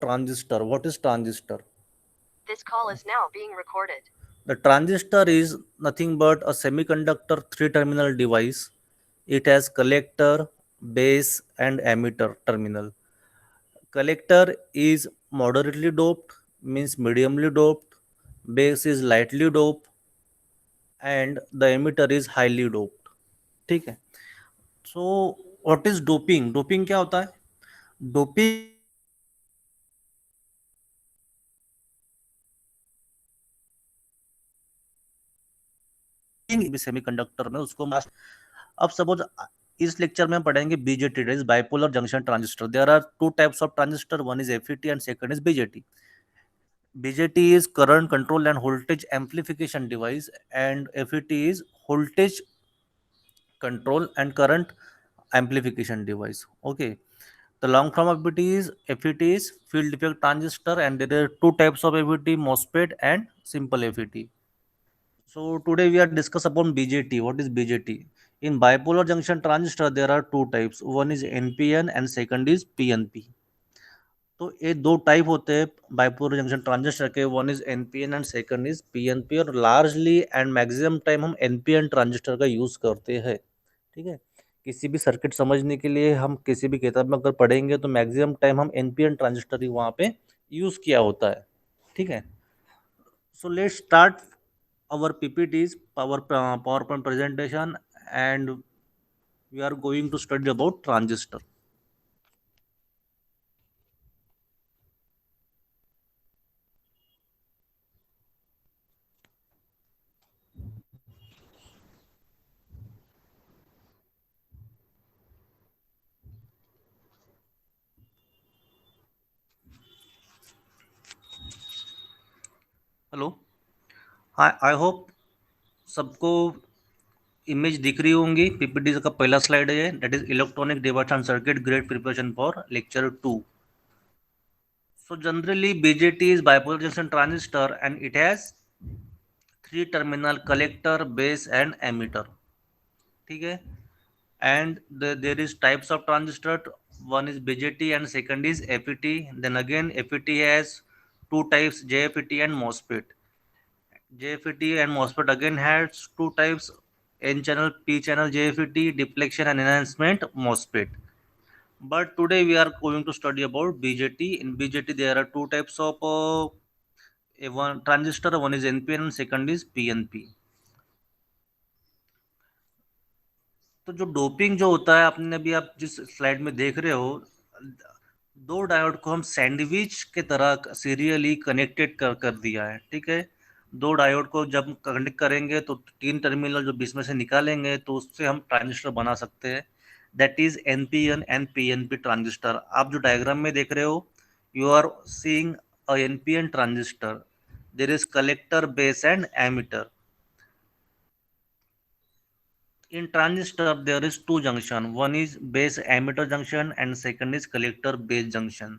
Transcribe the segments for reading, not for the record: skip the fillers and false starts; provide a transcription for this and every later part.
Transistor. What is transistor? This call is now being recorded. The transistor is nothing but a semiconductor three-terminal device. It has collector, base, and emitter terminal. Collector is moderately doped, means mediumly doped. Base is lightly doped, and the emitter is highly doped. ठीक है. So what is doping? Doping क्या होता है? Doping भी semiconductor में उसको अब suppose इस लेक्चर में हम पढ़ेंगे BJT, that is bipolar junction transistor. There are two types of transistor, one is FET and second is BJT. BJT is current control and voltage amplification device, and FET is voltage control and current amplification device. Okay. The long form of FET is field effect transistor, and there are two types of FET, MOSFET and simple FET. So today we are discuss upon BJT. What is BJT? In bipolar junction transistor, there are two types. One is NPN and second is PNP. तो ये दो type होते हैं bipolar junction transistor के. One is NPN and second is PNP. और largely and maximum time हम NPN transistor का use करते हैं. ठीक है. किसी भी सर्किट समझने के लिए हम किसी भी किताब में अगर पढ़ेंगे तो मैक्सिमम टाइम हम एनपीएन ट्रांजिस्टर ही वहाँ पे यूज किया होता है. ठीक है. So let's start our PPTs, PowerPoint presentation, and we are going to study about transistor. Hello. I hope सबको इमेज दिख रही होंगी. पीपीटी का पहला स्लाइड है, that is electronic device and circuit grade preparation for lecture 2. So generally BJT is bipolar junction transistor and it has three terminal: collector, base and emitter. ठीक है. And there is types of transistor. One is BJT and second is FET. Then again FET has two types, JFET and MOSFET. JFET and MOSFET again has two types, N channel, P channel JFET, deflection and enhancement MOSFET. But today we are going to study about BJT. In BJT there are two types of one transistor. One is NPN and second is PNP. तो जो doping जो होता है, आपने अभी आप जिस slide में देख रहे हो, दो डायोड को हम सैंडविच के तरह सीरियली कनेक्टेड कर दिया है. ठीक है. दो डायोड को जब कनेक्ट करेंगे तो तीन टर्मिनल जो बीच में से निकालेंगे तो उससे हम ट्रांजिस्टर बना सकते हैं. That is NPN and PNP transistor. आप जो डायग्राम में देख रहे हो, you are seeing a NPN transistor. There is collector, base and emitter. In transistor there is two junction, one is base emitter junction and second is collector base junction.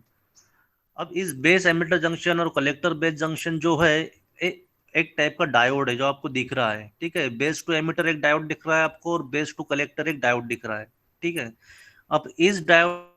अब इस base emitter junction और collector base junction जो है, एक type का diode है जो आपको दिख रहा है. ठीक है. बेस टू एमिटर एक डायोड दिख रहा है आपको और बेस टू कलेक्टर एक डायोड दिख रहा है. ठीक है. अब इस डायोड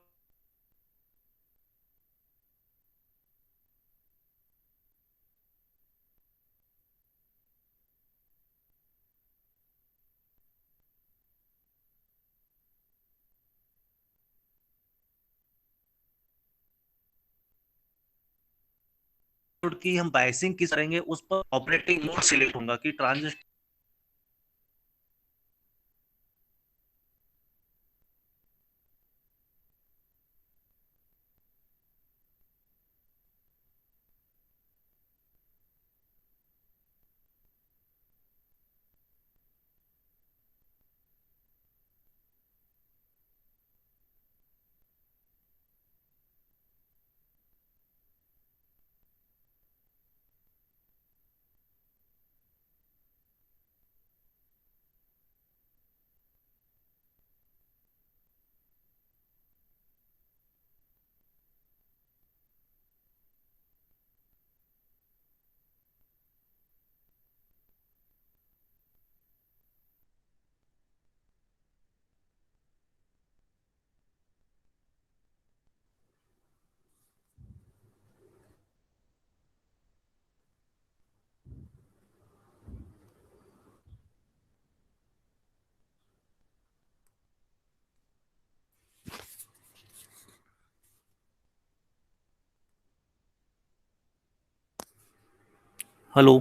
की हम बायसिंग किस करेंगे, उस पर ऑपरेटिंग मोड सिलेक्ट होगा कि ट्रांजिस्टर हेलो।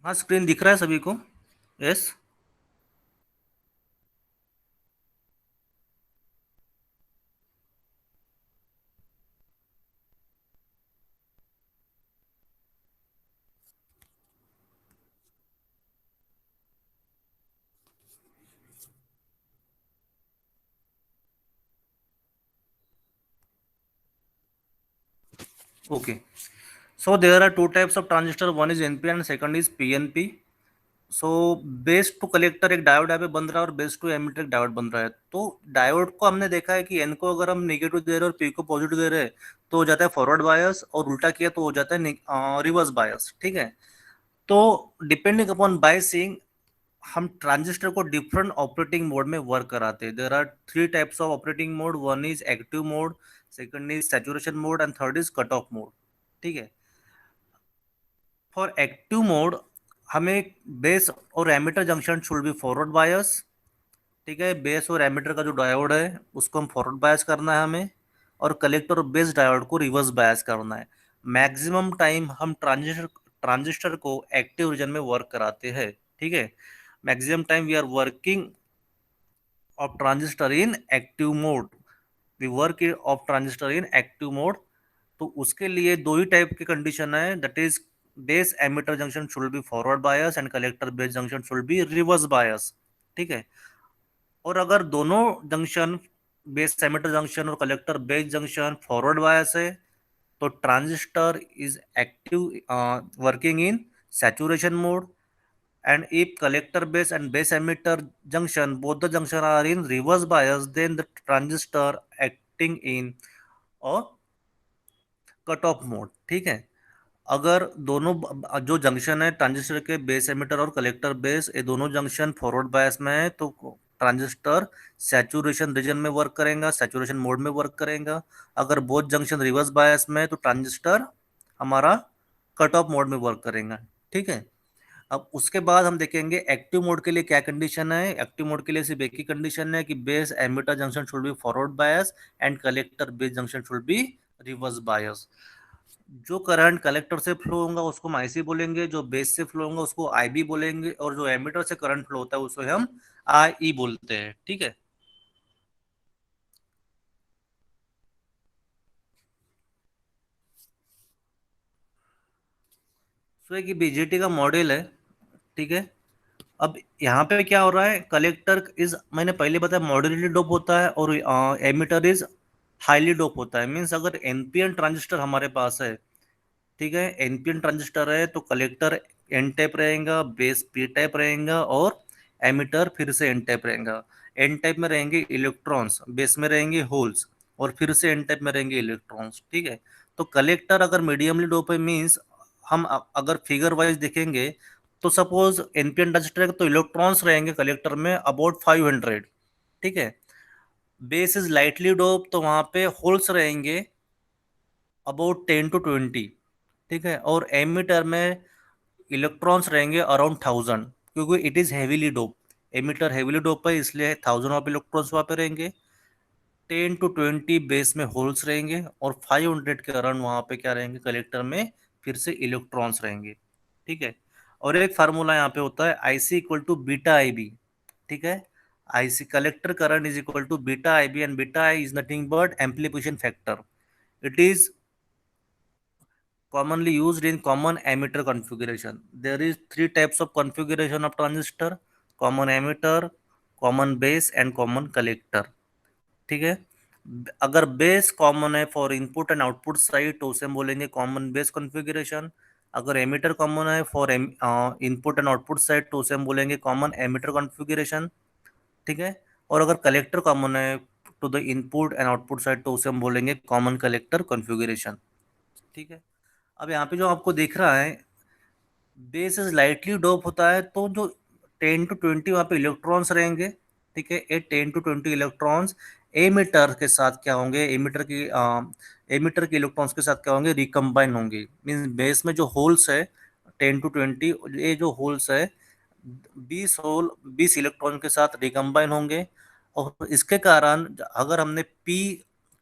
हाँ, स्क्रीन दिख रहा है सभी को। Yes. Okay. So there are two types of transistor. One is NP and second is PNP. So base to collector एक डायोड यहाँ पे बन रहा है और बेस टू एमिटर एक डायोड बन रहा है। तो डायोड को हमने देखा है कि एन को अगर हम नेगेटिव दे रहे हैं और पी को पॉजिटिव दे रहे हैं तो हो जाता है फॉरवर्ड बायस, और उल्टा किया तो हो जाता है रिवर्स बायस। ठीक है। तो डिपेंडिंग अपॉन बायसिंग हम ट्रांजिस्टर को डिफरेंट ऑपरेटिंग मोड में वर्क कराते हैं। There are three types of operating mode. One is active mode, second is saturation mode and third is cut off mode. ठीक है। फॉर एक्टिव मोड हमें base और emitter junction should be forward bias. ठीक है। Base और emitter का जो diode है उसको हम फॉरवर्ड बायस करना है हमें, और कलेक्टर और बेस डायोड को रिवर्स बायस करना है। मैक्सिमम टाइम हम ट्रांजिस्टर को एक्टिव रीजन में वर्क कराते हैं। ठीक है। Maximum time we are working of transistor in active mode. We work of transistor in active mode. तो उसके लिए दो ही टाइप की कंडीशन है, that is base emitter junction should be forward bias and collector base junction should be reverse bias. ठीक है। और अगर दोनों जंक्शन, बेस एमिटर जंक्शन और collector base junction forward bias है तो transistor is active working in saturation mode, and if collector base and base emitter junction, both the junction are in reverse bias, then the transistor acting in or cut off mode. ठीक है। अगर दोनों जो junction है transistor के base emitter और collector base, ये दोनों जंक्शन फॉरवर्ड बायस में है तो ट्रांजिस्टर सैचुरेशन रीजन में वर्क करेगा, सैचुरेशन मोड में वर्क करेगा। अगर बोथ जंक्शन रिवर्स बायस में है तो ट्रांजिस्टर हमारा कट ऑफ मोड में वर्क करेगा। ठीक है। अब उसके बाद हम देखेंगे एक्टिव मोड के लिए क्या कंडीशन है। एक्टिव मोड के लिए सिर्फ एक ही कंडीशन है कि base emitter junction should be forward bias and collector base junction should be reverse बायस। जो करंट कलेक्टर से फ्लो होगा उसको हम आईसी बोलेंगे, जो बेस से फ्लो होगा उसको आईबी बोलेंगे, और जो एमिटर से करंट फ्लो होता है उसको हम आई बोलते हैं। ठीक है। सो एक बीजेटी का मॉडल है। ठीक है। अब यहाँ पे क्या हो रहा है, कलेक्टर इज, मैंने पहले बताया, मॉडरेटली डोप होता है और एमिटर इज हाईली डोप होता है। मीन्स अगर एनपीएन ट्रांजिस्टर हमारे पास है, ठीक है, एनपीएन ट्रांजिस्टर है तो कलेक्टर एन टाइप रहेगा, बेस पी टाइप रहेगा और एमिटर फिर से एन टाइप रहेगा। एन टाइप में रहेंगे इलेक्ट्रॉन्स, बेस में रहेंगे होल्स, और फिर से एन टाइप में रहेंगे इलेक्ट्रॉन्स। ठीक है। तो कलेक्टर अगर मीडियमली डोप है, मीन्स हम अगर फिगर वाइज देखेंगे तो सपोज एनपीएन ट्रांजिस्टर है तो इलेक्ट्रॉन्स रहेंगे कलेक्टर में अबाउट 500। ठीक है। बेस इज लाइटली डोप तो वहां पे होल्स रहेंगे अबाउट 10 to 20। ठीक है। और एमीटर में इलेक्ट्रॉन्स रहेंगे अराउंड 1000, क्योंकि it is heavily dope. Emitter heavily dope है इसलिए 1000 ऑफ इलेक्ट्रॉन्स वहाँ पे रहेंगे। 10 to 20 बेस में होल्स रहेंगे और 500 के अराउंड वहाँ पे क्या रहेंगे, कलेक्टर में फिर से इलेक्ट्रॉन्स रहेंगे। ठीक है। और एक फार्मूला यहाँ पे होता है IC equal to beta I B. ठीक है। IC collector current is equal to beta I B, and beta I is nothing but amplification factor. It is commonly used in common emitter configuration. There is three types of configuration of transistor: common emitter, common base and common collector. ठीक है। अगर base common है for input and output side तो उसे हम बोलेंगे common base configuration. अगर emitter common है for input and output side तो उसे हम बोलेंगे कॉमन एमिटर कॉन्फ़िगरेशन। ठीक है। और अगर कलेक्टर कॉमन है to the input and output side तो उसे हम बोलेंगे कॉमन कलेक्टर कॉन्फ़िगरेशन। ठीक है। अब यहाँ पे जो आपको दिख रहा है, बेस इज लाइटली डोप होता है तो जो 10 to 20 वहाँ पे इलेक्ट्रॉन्स रहेंगे। ठीक है। ये 10 to 20 इलेक्ट्रॉन्स एमिटर के साथ क्या होंगे, एमिटर के इलेक्ट्रॉन्स के साथ क्या होंगे, रिकम्बाइन होंगे। मीन्स बेस में जो होल्स है 10 to 20, ये जो होल्स है 20 इलेक्ट्रॉन के साथ रिकम्बाइन होंगे। और इसके कारण अगर हमने पी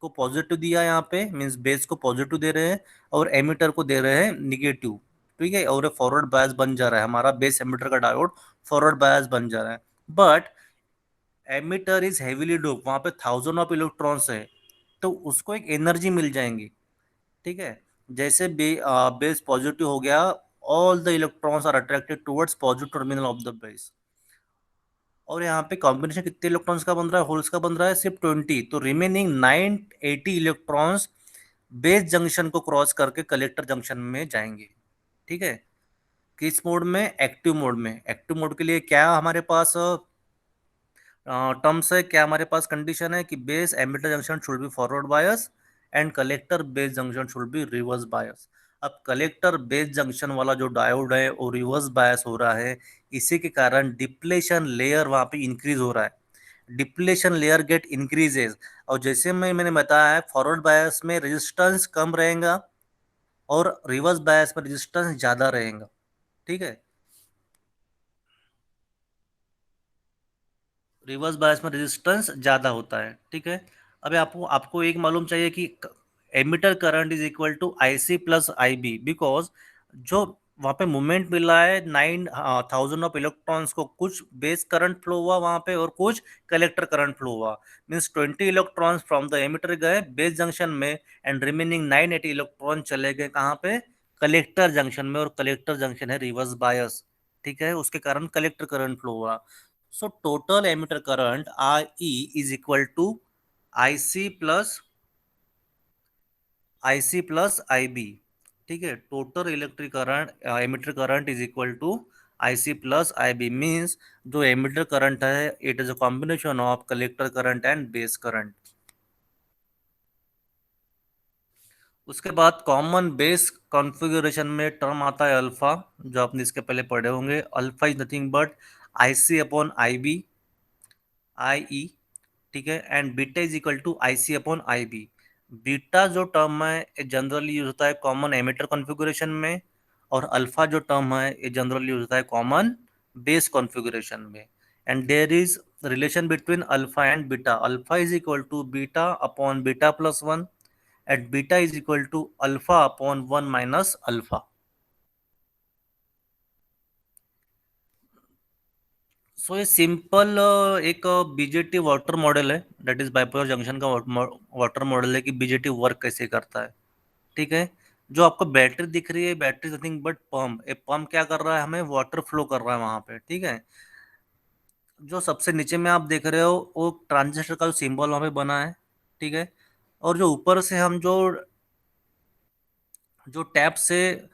को पॉजिटिव दिया यहाँ पे, मीन्स बेस को पॉजिटिव दे रहे हैं और एमिटर को दे रहे हैं निगेटिव, ठीक है, और फॉरवर्ड बायस बन जा रहा है हमारा, बेस एमिटर का डायोड फॉरवर्ड बायस बन जा रहा है। But emitter is heavily dope, वहां पे थाउजेंड ऑफ इलेक्ट्रॉन्स है, तो उसको एक एनर्जी मिल जाएंगी, ठीक है। जैसे बेस पॉजिटिव हो गया, all the electrons are attracted towards positive terminal of the base. और यहाँ पे कॉम्बिनेशन कितने इलेक्ट्रॉन्स का बन रहा है, होल्स का बन रहा है सिर्फ 20, तो रिमेनिंग 980 इलेक्ट्रॉन्स बेस जंक्शन को क्रॉस करके कलेक्टर जंक्शन में जाएंगे, ठीक है। किस मोड में, एक्टिव मोड में। एक्टिव मोड के लिए क्या हमारे पास टर्म्स है, क्या हमारे पास कंडीशन है कि base emitter junction should be forward bias and collector base junction should be reverse बायस। अब कलेक्टर बेस जंक्शन वाला जो डायोड है वो रिवर्स बायस हो रहा है, इसी के कारण डिप्लेशन लेयर वहां पे इंक्रीज हो रहा है, डिप्लेशन लेयर गेट इंक्रीजेस। और जैसे मैंने बताया है, फॉरवर्ड बायस में रेजिस्टेंस कम रहेगा और रिवर्स बायस में रेजिस्टेंस ज्यादा रहेगा, ठीक है। रिवर्स बायस में रेजिस्टेंस ज्यादा होता है, ठीक है। अभी आपको आपको एक मालूम चाहिए कि emitter current is equal to I C plus I B, because जो वहां पे मूवमेंट मिला है 9,000 ऑफ इलेक्ट्रॉन्स को, कुछ बेस करंट फ्लो हुआ वहां पे और कुछ कलेक्टर करंट फ्लो हुआ, means 20 electrons from the emitter गए बेस जंक्शन में एंड रिमेनिंग 980 इलेक्ट्रॉन चले गए कहाँ पे, कलेक्टर जंक्शन में, और कलेक्टर जंक्शन है रिवर्स बायस, ठीक है, उसके कारण कलेक्टर करंट फ्लो हुआ। So total emitter current IE is equal to IC plus IB, ठीक है। Total electric current emitter current is equal to IC plus IB, means जो एमिटर करंट है it is a combination of collector current and base current. उसके बाद common base configuration में term आता है alpha, जो आपने इसके पहले पढ़े होंगे। Alpha is nothing but IC upon IB, IE, ठीक है, and beta is equal to IC upon IB। Beta जो टर्म है जनरली यूज होता है कॉमन एमिटर कॉन्फ़िगरेशन में, और अल्फा जो टर्म है ये जनरली यूज होता है कॉमन बेस कॉन्फ़िगरेशन में। And there is relation between alpha and beta, alpha is equal to beta upon beta plus one and beta is equal to alpha upon one minus alpha. So ये simple एक BJT water model है, that is bipolar junction का water model है कि BJT work कैसे करता है, ठीक है। जो आपको बैटरी दिख रही है, battery nothing but pump, a pump क्या कर रहा है, हमें वाटर फ्लो कर रहा है वहां पे, ठीक है। जो सबसे नीचे में आप देख रहे हो वो ट्रांजिस्टर का जो सिंबल वहां पे बना है, ठीक है। और जो ऊपर से हम जो जो टैप से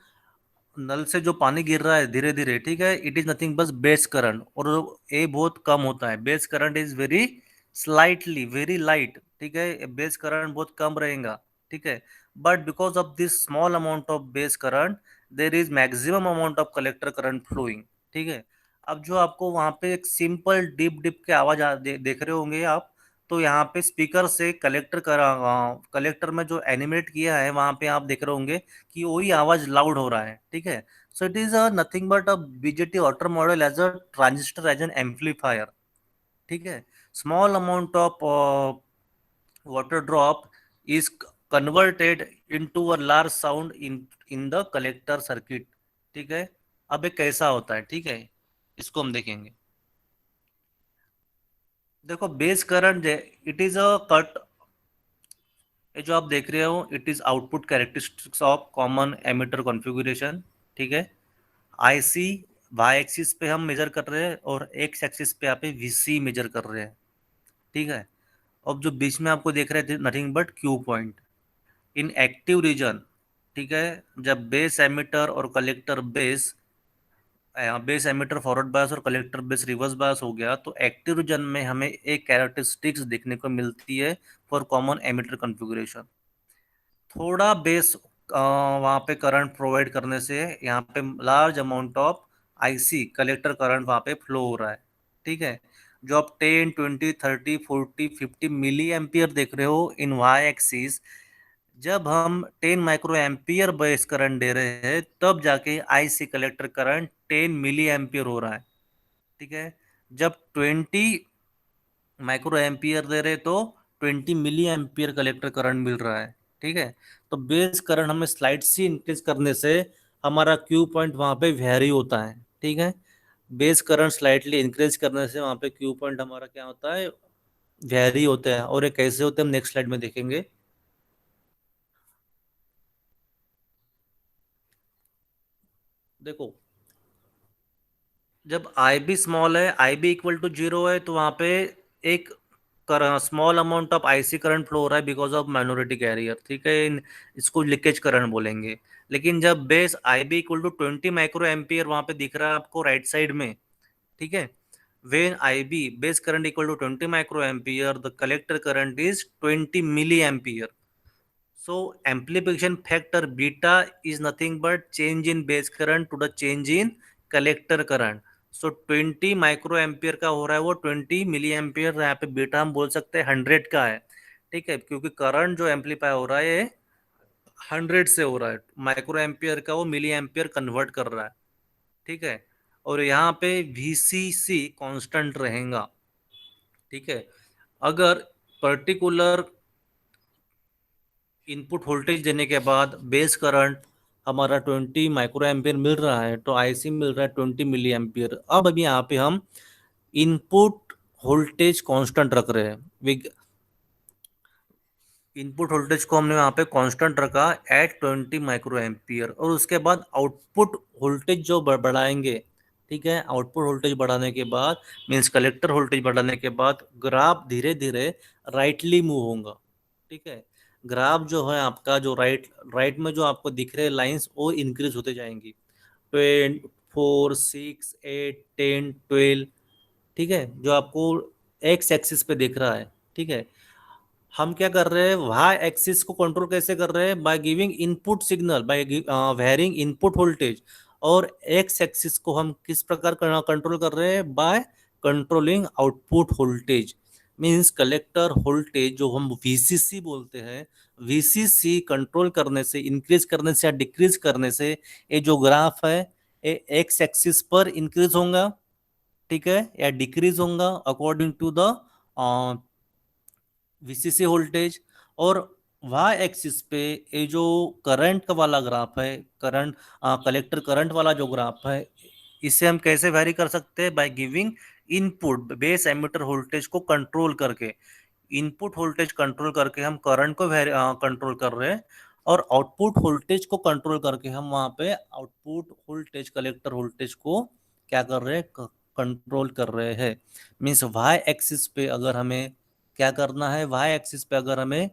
नल से जो पानी गिर रहा है धीरे धीरे, ठीक है, it is nothing but base current, और ये बहुत कम होता है, base current is very slightly very light, ठीक है, बेस करंट बहुत कम रहेगा, ठीक है। But because of this small amount of base current there is maximum amount of collector current flowing, ठीक है। अब जो आपको वहां पे एक सिंपल डिप डिप के आवाज देख रहे होंगे आप, तो यहाँ पे स्पीकर से कलेक्टर में जो एनिमेट किया है वहां पे आप देख रहे होंगे कि वही आवाज लाउड हो रहा है, ठीक है। So it is nothing but a BJT water model as a transistor as an amplifier, ठीक है। Small amount of water drop is converted into a large sound in the collector circuit, ठीक है। अब ये कैसा होता है, ठीक है, इसको हम देखेंगे। देखो base current it is a cut, ये जो आप देख रहे हो it is output characteristics of common emitter configuration, ठीक है। आईसी वाई एक्सिस पे हम मेजर कर रहे हैं और एक्स एक्सिस पे आप वीसी मेजर कर रहे हैं, ठीक है। अब जो बीच में आपको देख रहे थे nothing but Q point in active region, ठीक है। जब बेस एमिटर और collector base emitter forward bias और कलेक्टर बेस रिवर्स बायस हो गया, तो एक्टिव रीजन में हमें एक कैरेक्टरिस्टिक्स देखने को मिलती है फॉर कॉमन एमिटर कॉन्फ़िगरेशन। थोड़ा बेस वहाँ पे करंट प्रोवाइड करने से यहाँ पे large amount of IC collector current वहाँ पे फ्लो हो रहा है, ठीक है। जो आप 10, 20, 30, 40, 50 मिली एम्पियर देख रहे हो इन वाई एक्सिस, जब हम 10 माइक्रो एम्पियर बेस करंट दे रहे हैं तब जाके IC collector current 10 milli ampere हो रहा है, ठीक है। जब 20 माइक्रो एम्पियर दे रहे तो 20 मिली एम्पियर कलेक्टर करंट मिल रहा है। ठीक है, तो बेस करंट हमें स्लाइड सी इंक्रीज करने से हमारा क्यू पॉइंट वहां पे वेरी होता है। ठीक है, बेस करंट स्लाइटली इंक्रीज करने से वहां पे क्यू पॉइंट हमारा क्या होता है, वेरी होता है। और ये कैसे होते हैं हम नेक्स्ट स्लाइड में देखेंगे। देखो, जब आई बी स्मॉल है, I B equal to zero है, तो वहां पे एक small amount of IC current flow हो रहा है बिकॉज ऑफ माइनॉरिटी कैरियर। ठीक है, इसको लीकेज करंट बोलेंगे। लेकिन जब base I B equal to 20 micro ampere वहां पे दिख रहा है आपको राइट साइड में, ठीक है, when IB base current equal to 20 microampere, the collector current is 20 milliampere. So amplification factor beta is nothing but change in base current to the change in collector current. So 20 microampere का हो रहा है वो 20 milli ampere, यहाँ पे beta हम बोल सकते हैं 100 का है। ठीक है, क्योंकि करंट जो एम्पलीफाई हो रहा है 100 से हो रहा है, माइक्रो एम्पियर का वो मिली एम्पियर कन्वर्ट कर रहा है। ठीक है, और यहाँ पे VCC कांस्टेंट रहेगा। ठीक है, अगर पर्टिकुलर इनपुट वोल्टेज देने के बाद बेस करंट हमारा 20 माइक्रो एम्पियर मिल रहा है, तो आईसी मिल रहा है 20 मिली एम्पियर। अब अभी यहाँ पे हम इनपुट वोल्टेज कांस्टेंट रख रहे हैं। इनपुट वोल्टेज को हमने यहाँ पे कांस्टेंट रखा एट 20 माइक्रो एम्पियर, और उसके बाद आउटपुट वोल्टेज जो बढ़ाएंगे। ठीक है, आउटपुट वोल्टेज बढ़ाने के बाद मीन्स कलेक्टर वोल्टेज बढ़ाने के बाद ग्राफ धीरे धीरे राइटली मूव होगा। ठीक है, ग्राफ जो है आपका जो राइट राइट में जो आपको दिख रहे लाइंस वो इंक्रीज होते जाएंगी, 4 6 8 10 12। ठीक है, जो आपको एक्स एक्सिस पे दिख रहा है। ठीक है, हम क्या कर रहे हैं, वाई एक्सिस को कंट्रोल कैसे कर रहे हैं, by giving input signal, by varying input voltage. और एक्स एक्सिस को हम किस प्रकार कंट्रोल कर रहे हैं, by controlling output voltage. Means collector voltage जो हम वीसीसी बोलते हैं, वीसीसी कंट्रोल करने से, इंक्रीज करने से या डिक्रीज करने से ये जो ग्राफ है ये एक्स एक्सिस पर इंक्रीज होगा। ठीक है, या डिक्रीज होगा according to the VCC voltage. और वाई एक्सिस पे ये जो करंट का वाला ग्राफ है, करंट कलेक्टर करंट वाला जो ग्राफ है, इसे हम कैसे वेरी कर सकते हैं, by giving input base emitter voltage को कंट्रोल करके। इनपुट वोल्टेज कंट्रोल करके हम करंट को कंट्रोल कर रहे हैं, और आउटपुट वोल्टेज को कंट्रोल करके हम वहां पे आउटपुट वोल्टेज कलेक्टर वोल्टेज को क्या कर रहे हैं, कंट्रोल कर रहे हैं। मीन्स वाई एक्सिस पे अगर हमें क्या करना है, वाई एक्सिस पे अगर हमें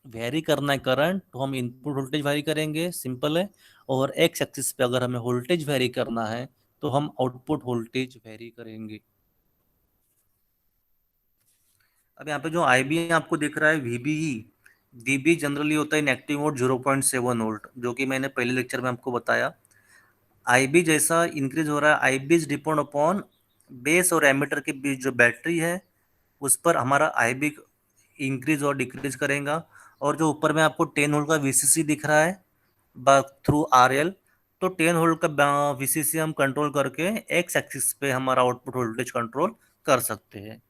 वेरी करना है करंट, तो हम इनपुट वोल्टेज वेरी करेंगे, सिंपल है। और एक्स एक्सिस पे अगर हमें वोल्टेज वेरी करना है तो हम आउटपुट वोल्टेज वेरी करेंगे। अब यहाँ पे जो IB आपको दिख रहा है VBE, VB जनरली होता है इनएक्टिव मोड 0.7 वोल्ट, जो कि मैंने पहले लेक्चर में आपको बताया। IB जैसा इंक्रीज हो रहा है, IB is depend upon base और एमीटर के बीच जो बैटरी है उस पर हमारा IB इंक्रीज और डिक्रीज करेगा। और जो ऊपर में आपको 10 वोल्ट का VCC दिख रहा है थ्रू RL, तो 10 वोल्ट का VCC हम कंट्रोल करके एक्स एक्सिस पे हमारा आउटपुट वोल्टेज कंट्रोल कर सकते हैं।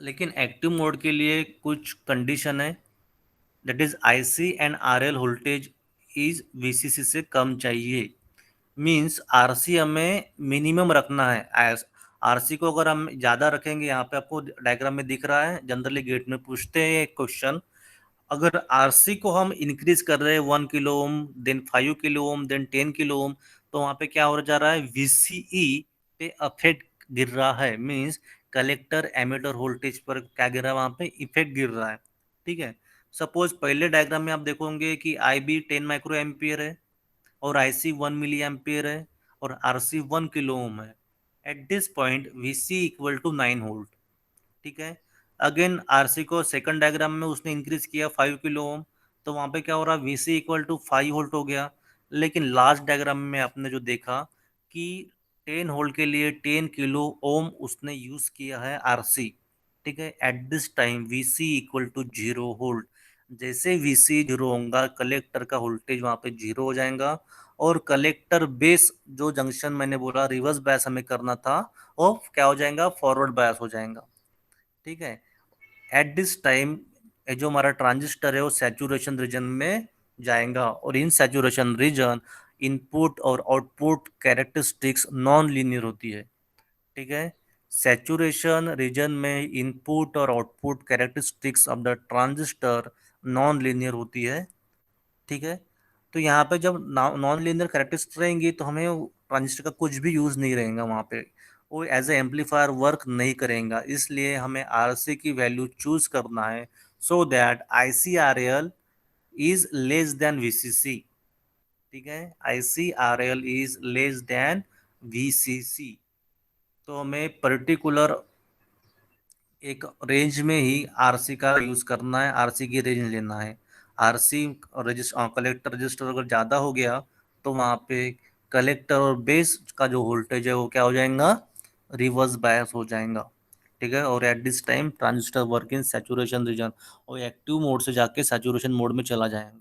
लेकिन एक्टिव मोड के लिए कुछ कंडीशन है, that is IC and RL voltage is VCC से कम चाहिए। मींस RC हमें मिनिमम रखना है। RC को अगर हम ज़्यादा रखेंगे, यहाँ पे आपको डायग्राम में दिख रहा है, जनरली गेट में पूछते हैं क्वेश्चन, अगर आरसी को हम इंक्रीज कर रहे हैं 1 kilo ohm, then 5 kilo ohm, then 10 kilo ohm, तो वहां पे क्या हो जा रहा है, VCE पे अफेक्ट गिर रहा है। मींस कलेक्टर एमिटर वोल्टेज पर क्या गिर रहा है, वहां पे इफेक्ट गिर रहा है। ठीक है, सपोज पहले डायग्राम में आप देखोगे कि IB 10 माइक्रो एम्पियर है और IC 1 मिली एम्पियर है और RC 1 किलो ओम है। At this point VC equal to 9 volt. ठीक है, अगेन आरसी को सेकंड डायग्राम में उसने इंक्रीज किया 5 किलो ओम, तो वहां पे क्या हो रहा, VC इक्वल टू 5 वोल्ट हो गया। लेकिन लास्ट डायग्राम में आपने जो देखा कि 10 वोल्ट के लिए 10 किलो ओम उसने यूज किया है आरसी। ठीक है, at this time VC equal to 0 volt. जैसे VC जीरो होगा, कलेक्टर का वोल्टेज वहां पे जीरो हो जाएगा और कलेक्टर बेस जो जंक्शन मैंने बोला रिवर्स बायस हमें करना था, वो क्या हो जाएगा, फॉरवर्ड बायस हो जाएगा। ठीक है। एट दिस टाइम जो हमारा ट्रांजिस्टर है वो सैचुरेशन रीजन में जाएगा, और इन सैचुरेशन रीजन इनपुट और आउटपुट कैरेक्टरिस्टिक्स नॉन लीनियर होती है। ठीक है। सैचुरेशन रीजन में इनपुट और output characteristics of the transistor non linear होती है। ठीक है। तो यहाँ पे जब नॉन लीनियर कैरेक्टरिस्टिक्स रहेंगी तो हमें ट्रांजिस्टर का कुछ भी यूज नहीं रहेगा वहाँ पे, वो एज ए एम्पलीफायर वर्क नहीं करेगा। इसलिए हमें आरसी की वैल्यू चूज करना है so that I C R L is less than VCC. ठीक है। I C R L is less than VCC. तो हमें पर्टिकुलर एक रेंज में ही आरसी का यूज करना है, आरसी की रेंज लेना है। आरसी रजिस्टर कलेक्टर रजिस्टर अगर ज़्यादा हो गया तो वहाँ पे कलेक्टर और बेस का जो वोल्टेज है वो क्या हो जाएगा, रिवर्स बायस हो जाएगा। ठीक है। और at this time transistor work in saturation reason, और एक्टिव मोड से जाके सैचुरेशन मोड में चला जाएगा।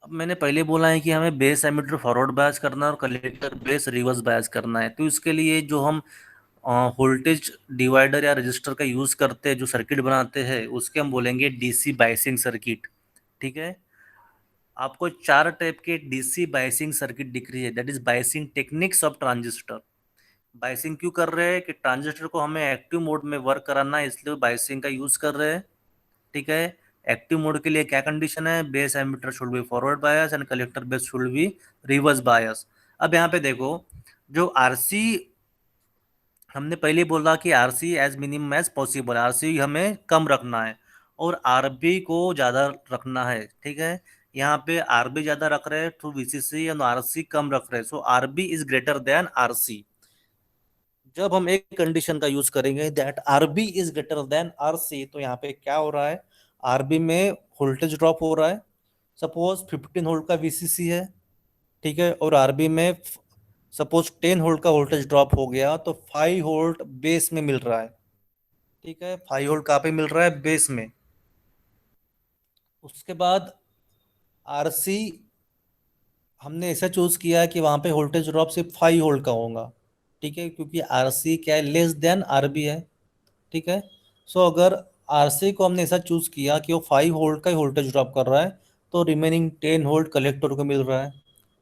अब मैंने पहले बोला है कि हमें बेस एमिटर फॉरवर्ड बायस करना है और कलेक्टर बेस रिवर्स बायस करना है। तो इसके लिए जो हम वोल्टेज डिवाइडर या रजिस्टर का यूज करते हैं, जो सर्किट बनाते हैं, उसके हम बोलेंगे डीसी बायसिंग सर्किट। ठीक है। आपको चार टाइप के डीसी बायसिंग सर्किट दिख रही है, that is biasing techniques of transistor. Biasing क्यों कर रहे हैं कि ट्रांजिस्टर को हमें एक्टिव मोड में वर्क कराना है, इसलिए बायसिंग का यूज कर रहे हैं। ठीक है। एक्टिव मोड के लिए क्या कंडीशन है, base emitter should be forward bias and collector base should be reverse बायस। अब यहाँ पे देखो, जो आरसी हमने पहले बोला कि RC as minimum as possible, RC हमें कम रखना है और आरबी को ज़्यादा रखना है। ठीक है। यहाँ पे आरबी ज़्यादा रख रहे हैं तो वीसीसी और आरसी कम रख रहे हैं, so RB is greater than RC. जब हम एक कंडीशन का यूज करेंगे that RB is greater than RC, तो यहाँ पे क्या हो रहा है, आरबी में वोल्टेज ड्रॉप हो रहा है। सपोज 15 वोल्ट का वीसीसी है। ठीक है। और आरबी में सपोज 10 वोल्ट का वोल्टेज ड्रॉप हो गया तो 5 वोल्ट बेस में मिल रहा है। ठीक है। 5 वोल्ट कहाँ पे मिल रहा है, बेस में। उसके बाद आरसी हमने ऐसा चूज किया है कि वहां पे वोल्टेज ड्रॉप सिर्फ 5 वोल्ट का होगा। ठीक है। क्योंकि आरसी क्या है, लेस देन आरबी है। ठीक है। सो अगर आरसी को हमने ऐसा चूज किया कि वो 5 वोल्ट का ही वोल्टेज ड्रॉप कर रहा है, तो रिमेनिंग 10 वोल्ट कलेक्टर को मिल रहा है।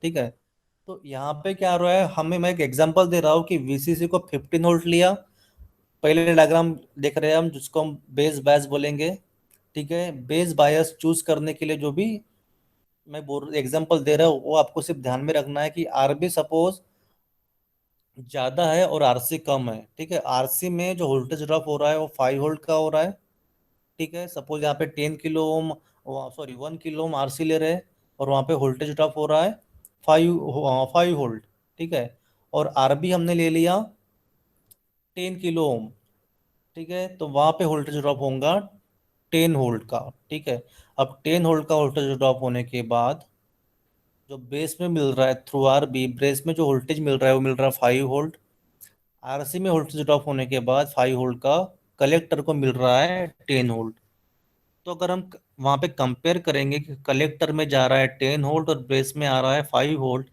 ठीक है। तो यहाँ पे क्या हो रहा है, हमें मैं एक एग्जांपल दे रहा हूँ कि वीसीसी को 15 वोल्ट लिया। पहले डायग्राम देख रहे हैं हम, जिसको हम बेस बायस बोलेंगे। ठीक है। बेस बायस चूज करने के लिए जो भी मैं बोल एग्जांपल दे रहा हूँ वो आपको सिर्फ ध्यान में रखना है कि आरबी सपोज ज्यादा है और आरसी कम है। ठीक है। आरसी में जो वोल्टेज ड्रॉप हो रहा है वो 5 वोल्ट का हो रहा है। ठीक है। सपोज यहाँ पे 10 किलो ओम, सॉरी 1 किलो ओम आरसी ले रहे हैं, और वहाँ पे वोल्टेज ड्रॉप हो रहा है 5 वोल्ट। ठीक है। और आरबी हमने ले लिया 10 किलो ओम। ठीक है। तो वहाँ पे वोल्टेज ड्रॉप होगा 10 वोल्ट का। ठीक है। अब 10 वोल्ट का वोल्टेज ड्रॉप होने के बाद जो बेस में मिल रहा है थ्रू आरबी, बेस में जो वोल्टेज मिल रहा है वो मिल रहा है 5 वोल्ट। आरसी में वोल्टेज ड्रॉप होने के बाद 5 वोल्ट का कलेक्टर को मिल रहा है 10 वोल्ट। तो अगर हम वहां पे कंपेयर करेंगे कि कलेक्टर में जा रहा है 10 वोल्ट और बेस में आ रहा है 5 वोल्ट,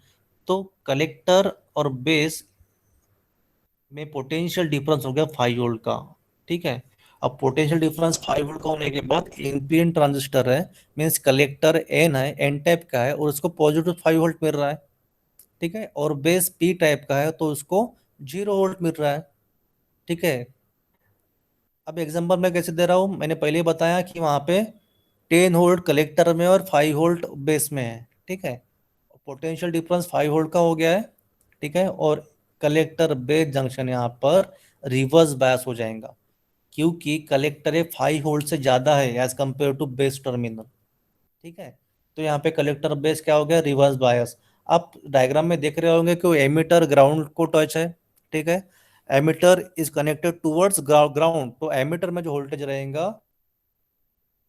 तो कलेक्टर और बेस में पोटेंशियल डिफरेंस हो गया 5 वोल्ट का। ठीक है। अब पोटेंशियल डिफरेंस 5 वोल्ट का होने के बाद एनपीएन ट्रांजिस्टर है, मीन्स कलेक्टर एन है, एन टाइप का है, और उसको पॉजिटिव 5 वोल्ट मिल रहा है। ठीक है। और बेस पी टाइप का है तो उसको 0 वोल्ट मिल रहा है। ठीक है। अब एग्जांपल मैं कैसे दे रहा हूँ, मैंने पहले ही बताया कि वहां पे 10 वोल्ट कलेक्टर में और 5 वोल्ट बेस में है। ठीक है। पोटेंशियल डिफरेंस 5 वोल्ट का हो गया है। ठीक है। और कलेक्टर बेस जंक्शन यहाँ पर रिवर्स बायस हो जाएगा, क्योंकि कलेक्टर 5 वोल्ट से ज्यादा है as compare to base terminal. ठीक है। तो यहाँ पे कलेक्टर बेस क्या हो गया, रिवर्स बायस। आप डायग्राम में देख रहे होंगे कि एमिटर ग्राउंड को टच है। ठीक है। Emitter is connected towards ground, तो एमिटर में जो वोल्टेज रहेगा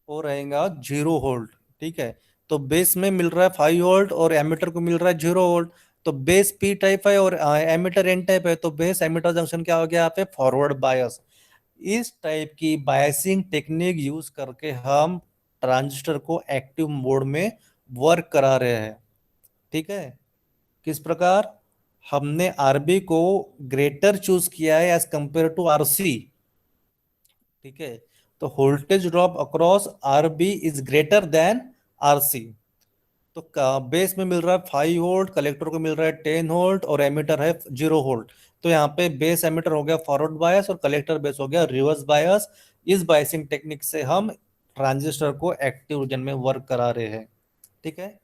वो रहेगा 0 वोल्ट। ठीक है। तो बेस में मिल रहा है 5 वोल्ट और एमिटर को मिल रहा है 0 वोल्ट। तो बेस पी टाइप है और एमिटर एन टाइप है, तो बेस एमिटर जंक्शन क्या हो गया यहाँ पे, फॉरवर्ड बायस। इस टाइप की बायसिंग टेक्निक यूज करके हम ट्रांजिस्टर को एक्टिव मोड में वर्क करा रहे हैं। ठीक है, किस प्रकार? हमने आरबी को ग्रेटर चूज किया है एज कंपेयर टू आरसी। ठीक है, तो voltage drop across RB is greater than RC. तो बेस में मिल रहा है 5 वोल्ट, कलेक्टर को मिल रहा है 10 वोल्ट, और एमीटर है 0 वोल्ट। तो यहाँ पे बेस एमीटर हो गया फॉरवर्ड बायस और कलेक्टर बेस हो गया रिवर्स बायस। इस बायसिंग टेक्निक से हम ट्रांजिस्टर को एक्टिव रीजन में वर्क करा रहे हैं। ठीक है,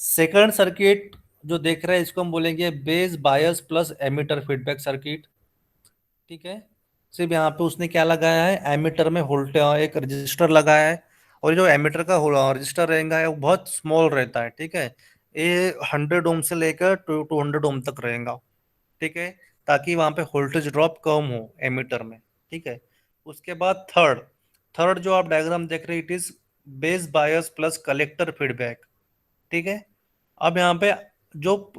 सेकंड सर्किट जो देख रहे हैं इसको हम बोलेंगे base bias plus emitter feedback circuit. ठीक है, सिर्फ यहाँ पे उसने क्या लगाया है, एमीटर में वोल्ट एक रजिस्टर लगाया है, और जो एमीटर का रजिस्टर रहेगा वो बहुत स्मॉल रहता है। ठीक है, ये 100 ओम से लेकर 200 ओम तक रहेगा। ठीक है, ताकि वहां पे वोल्टेज ड्रॉप कम हो एमीटर में। ठीक है, उसके बाद थर्ड थर्ड जो आप डायग्राम देख रहे हैं, it is base bias plus collector feedback. ठीक है, अब यहाँ पे जो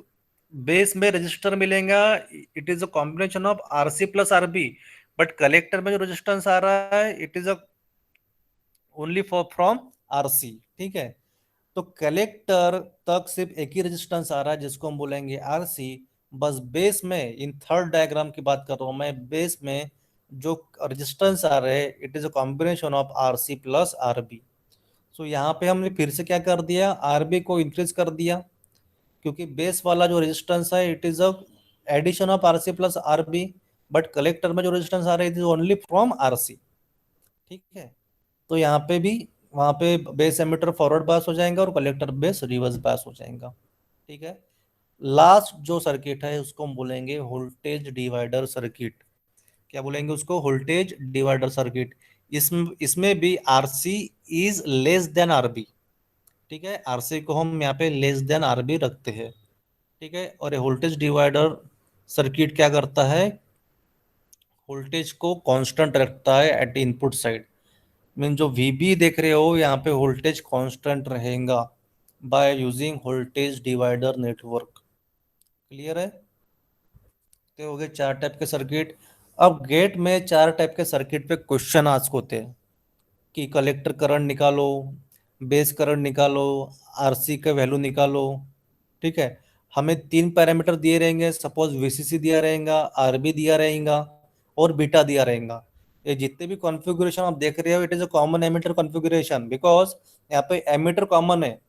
बेस में रजिस्टर मिलेगा, it is a combination of RC plus RB, but collector में जो रेजिस्टेंस आ रहा है it is a only for from RC. ठीक है, तो कलेक्टर तक सिर्फ एक ही रेजिस्टेंस आ रहा है जिसको हम बोलेंगे आरसी। बस बेस में, इन थर्ड डायग्राम की बात कर रहा हूं मैं, बेस में जो रेजिस्टेंस आ रहे हैं it is a combination of RC plus RB. So यहाँ पे हमने फिर से क्या कर दिया, आरबी को इंक्रीज कर दिया, क्योंकि बेस वाला जो रेजिस्टेंस है it is a addition of RC plus RB, but collector में जो रेजिस्टेंस आ रहा है it is only from RC. ठीक है, तो यहाँ पे भी, वहां पे बेस एमीटर फॉरवर्ड बायस हो जाएगा और कलेक्टर बेस रिवर्स बायस हो जाएगा। ठीक है, लास्ट जो सर्किट है उसको हम बोलेंगे वोल्टेज डिवाइडर सर्किट। क्या बोलेंगे उसको? Voltage divider circuit. इसमें इसमें भी RC is less than RB. ठीक है, आरसी को हम यहाँ पे लेस देन आरबी रखते हैं। ठीक है, और ये वोल्टेज डिवाइडर सर्किट क्या करता है, वोल्टेज को कांस्टेंट रखता है एट इनपुट साइड। मीन जो वीबी देख रहे हो यहाँ पे वोल्टेज कांस्टेंट रहेगा by using voltage divider network. Clear है? तो हो गए 4 टाइप के सर्किट। अब गेट में 4 टाइप के सर्किट पे क्वेश्चन आस्क होते हैं कि कलेक्टर करंट निकालो, बेस करंट निकालो, आरसी का वैल्यू निकालो। ठीक है, हमें 3 पैरामीटर दिए रहेंगे, सपोज वीसीसी दिया रहेगा, आरबी दिया रहेगा, और बीटा दिया रहेगा। ये जितने भी कॉन्फ़िगरेशन आप देख रहे हो it is a common ammeter configuration, because यहाँ पे एमीटर कॉमन है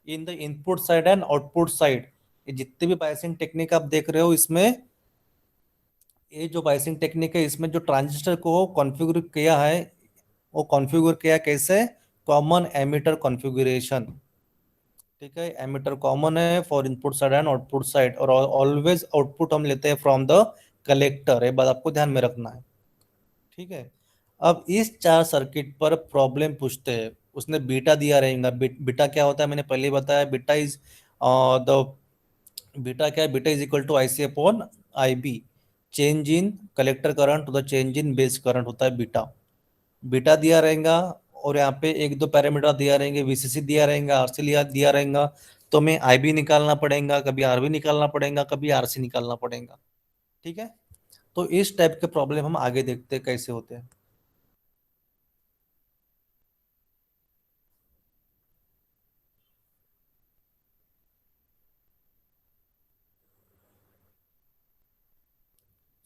in the input side and output side. ये जितने भी बायसिंग टेक्निक आप देख रहे हो इसमें, ये जो बायसिंग टेक्निक है इसमें जो ट्रांजिस्टर को कॉन्फ़िगर किया है वो कॉन्फ़िगर किया कैसे, कॉमन एमीटर कॉन्फ़िगरेशन। ठीक है, एमीटर कॉमन है for input side and output side, और ऑलवेज आउटपुट हम लेते हैं फ्रॉम द कलेक्टर। ये बात आपको ध्यान में रखना है। ठीक है, अब इस 4 सर्किट पर प्रॉब्लम पूछते हैं। उसने बीटा दिया रहेगा, बीटा क्या होता है मैंने पहले ही बताया, बीटा इज द बीटा क्या है, beta is equal to I C upon I B, change in collector current to the change in base current होता है बीटा। बीटा दिया रहेगा, और यहाँ पे 1 2 पैरामीटर दिया रहेंगे, वीसीसी दिया रहेगा, आरसी लिया दिया रहेगा। तो हमें आईबी निकालना पड़ेगा, कभी आरबी निकालना पड़ेगा, कभी आरसी निकालना पड़ेगा। ठीक है, तो इस टाइप के प्रॉब्लम हम आगे देखते हैं कैसे होते हैं।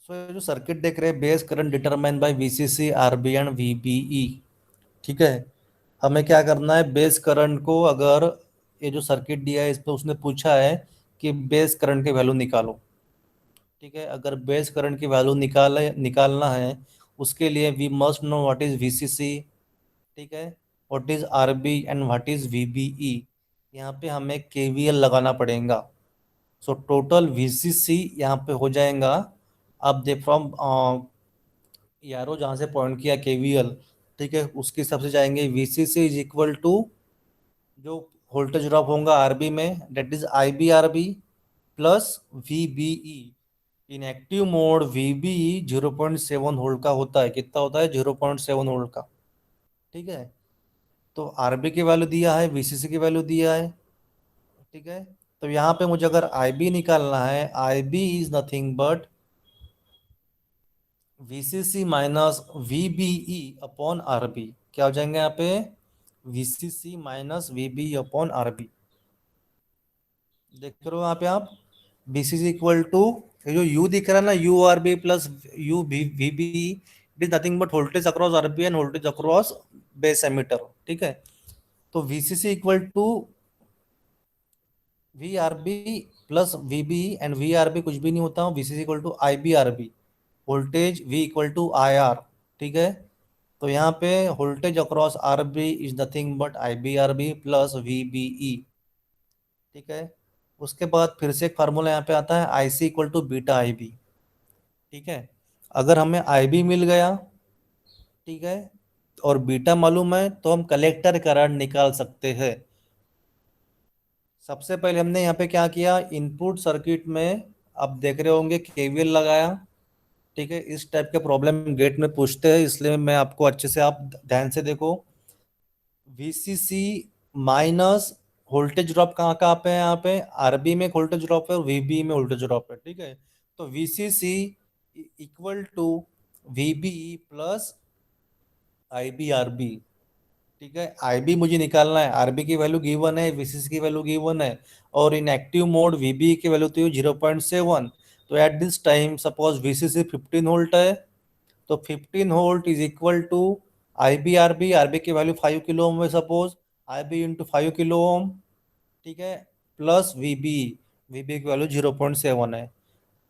सो ये जो सर्किट देख रहे हैं, base current determine by VCC, RB and VBE. ठीक है, हमें क्या करना है, बेस करंट को, अगर ये जो सर्किट दिया है इस पे उसने पूछा है कि बेस करंट की वैल्यू निकालो। ठीक है, अगर बेस करंट की वैल्यू निकालना है, उसके लिए we must know what is VCC. ठीक है, what is RB and what is VBE. यहाँ पे हमें केवीएल लगाना पड़ेगा। सो टोटल वीसीसी यहाँ पे हो जाएगा, अब दे फ्रॉम यारो जहाँ से पॉइंट किया केवीएल, ठीक है, उसके हिसाब से जाएंगे। वीसीसी इज इक्वल टू जो वोल्टेज ड्रॉप होगा आरबी में, that is I B R B plus VBE. In active mode VBE 0.7 volt का होता है। कितना होता है? 0.7 वोल्ट का। ठीक है, तो आरबी की वैल्यू दिया है, वीसीसी की वैल्यू दिया है। ठीक है, तो यहाँ पे मुझे अगर आईबी निकालना है, IB is nothing but VCC minus VBE upon RB क्या हो जाएंगे यहाँ पे, VCC minus VBE upon RB। देख रहे हो यहाँ पे आप, BCC इक्वल टू, ये जो U दिख रहा है ना, URB plus UVBE, it is nothing but voltage across RB and voltage across base emitter. ठीक है, तो VCC equal to VRB plus VBE, and VRB कुछ भी नहीं होता, VCC equal to IBRB, voltage V equal to IR। ठीक है, तो यहाँ पे voltage across RB is nothing but IBRB plus VBE। ठीक है, उसके बाद फिर से एक फार्मूला यहाँ पे आता है IC equal to beta IB। ठीक है, अगर हमें IB मिल गया, ठीक है, और बीटा मालूम है, तो हम कलेक्टर करंट निकाल सकते हैं। सबसे पहले हमने यहाँ पे क्या किया, इनपुट सर्किट में आप देख रहे होंगे केवीएल लगाया। ठीक है, इस टाइप के प्रॉब्लम गेट में पूछते हैं, इसलिए मैं आपको अच्छे से, आप ध्यान से देखो। VCC माइनस वोल्टेज ड्रॉप कहाँ कहाँ पे है, यहाँ पे RB में वोल्टेज ड्रॉप है और VB में वोल्टेज ड्रॉप है। ठीक है, तो VCC equal to VBE plus IBRB। ठीक है, IB मुझे निकालना है, RB की वैल्यू गिवन है, VCC की वैल्यू गिवन है, और इन एक्टिव मोड VBE की वैल्यू तो 0.7। तो at this time suppose VCC 15 volt है, तो 15 volt is equal to IBRB, RB की वैल्यू 5 किलो ओम है suppose, IB into 5 kilo ohm. ठीक है, प्लस VBE की वैल्यू 0.7 है।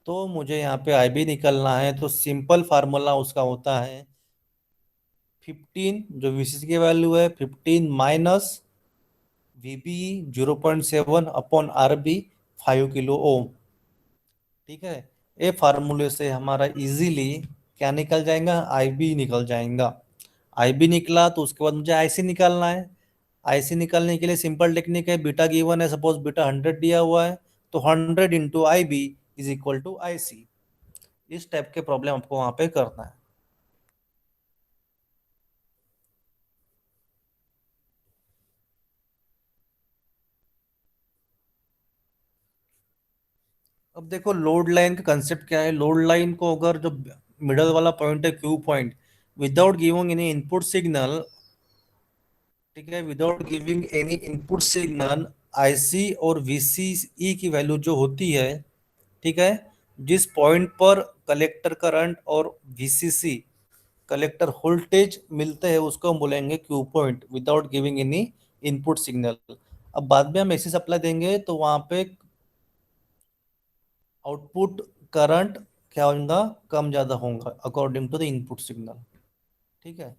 तो मुझे यहाँ पे IB निकलना है, तो सिंपल फार्मूला उसका होता है 15, जो VCC की वैल्यू है 15 minus VBE 0.7 upon RB 5 kilo ohm. ठीक है, ये फार्मूले से हमारा इजीली क्या निकल जाएगा, IB निकल जाएगा। IB निकला तो उसके बाद मुझे IC निकालना है। IC निकालने के लिए सिंपल टेक्निक है, बीटा गिवन है, सपोज बीटा 100 दिया हुआ है, तो 100 into IB is equal to IC। इस टाइप के प्रॉब्लम आपको वहां पे करना है। अब देखो लोड लाइन का कंसेप्ट क्या है। लोड लाइन को अगर जो मिडल वाला पॉइंट है, Q point, without giving any input signal, ठीक है, without giving any input signal, IC और VCE की वैल्यू जो होती है, ठीक है, जिस पॉइंट पर कलेक्टर करंट और VCC कलेक्टर वोल्टेज मिलते हैं, उसको हम बोलेंगे Q point without giving any input signal. अब बाद में हम ऐसी सप्लाई देंगे तो वहां पे आउटपुट करंट क्या होगा, कम ज्यादा होगा according to the input signal. ठीक है,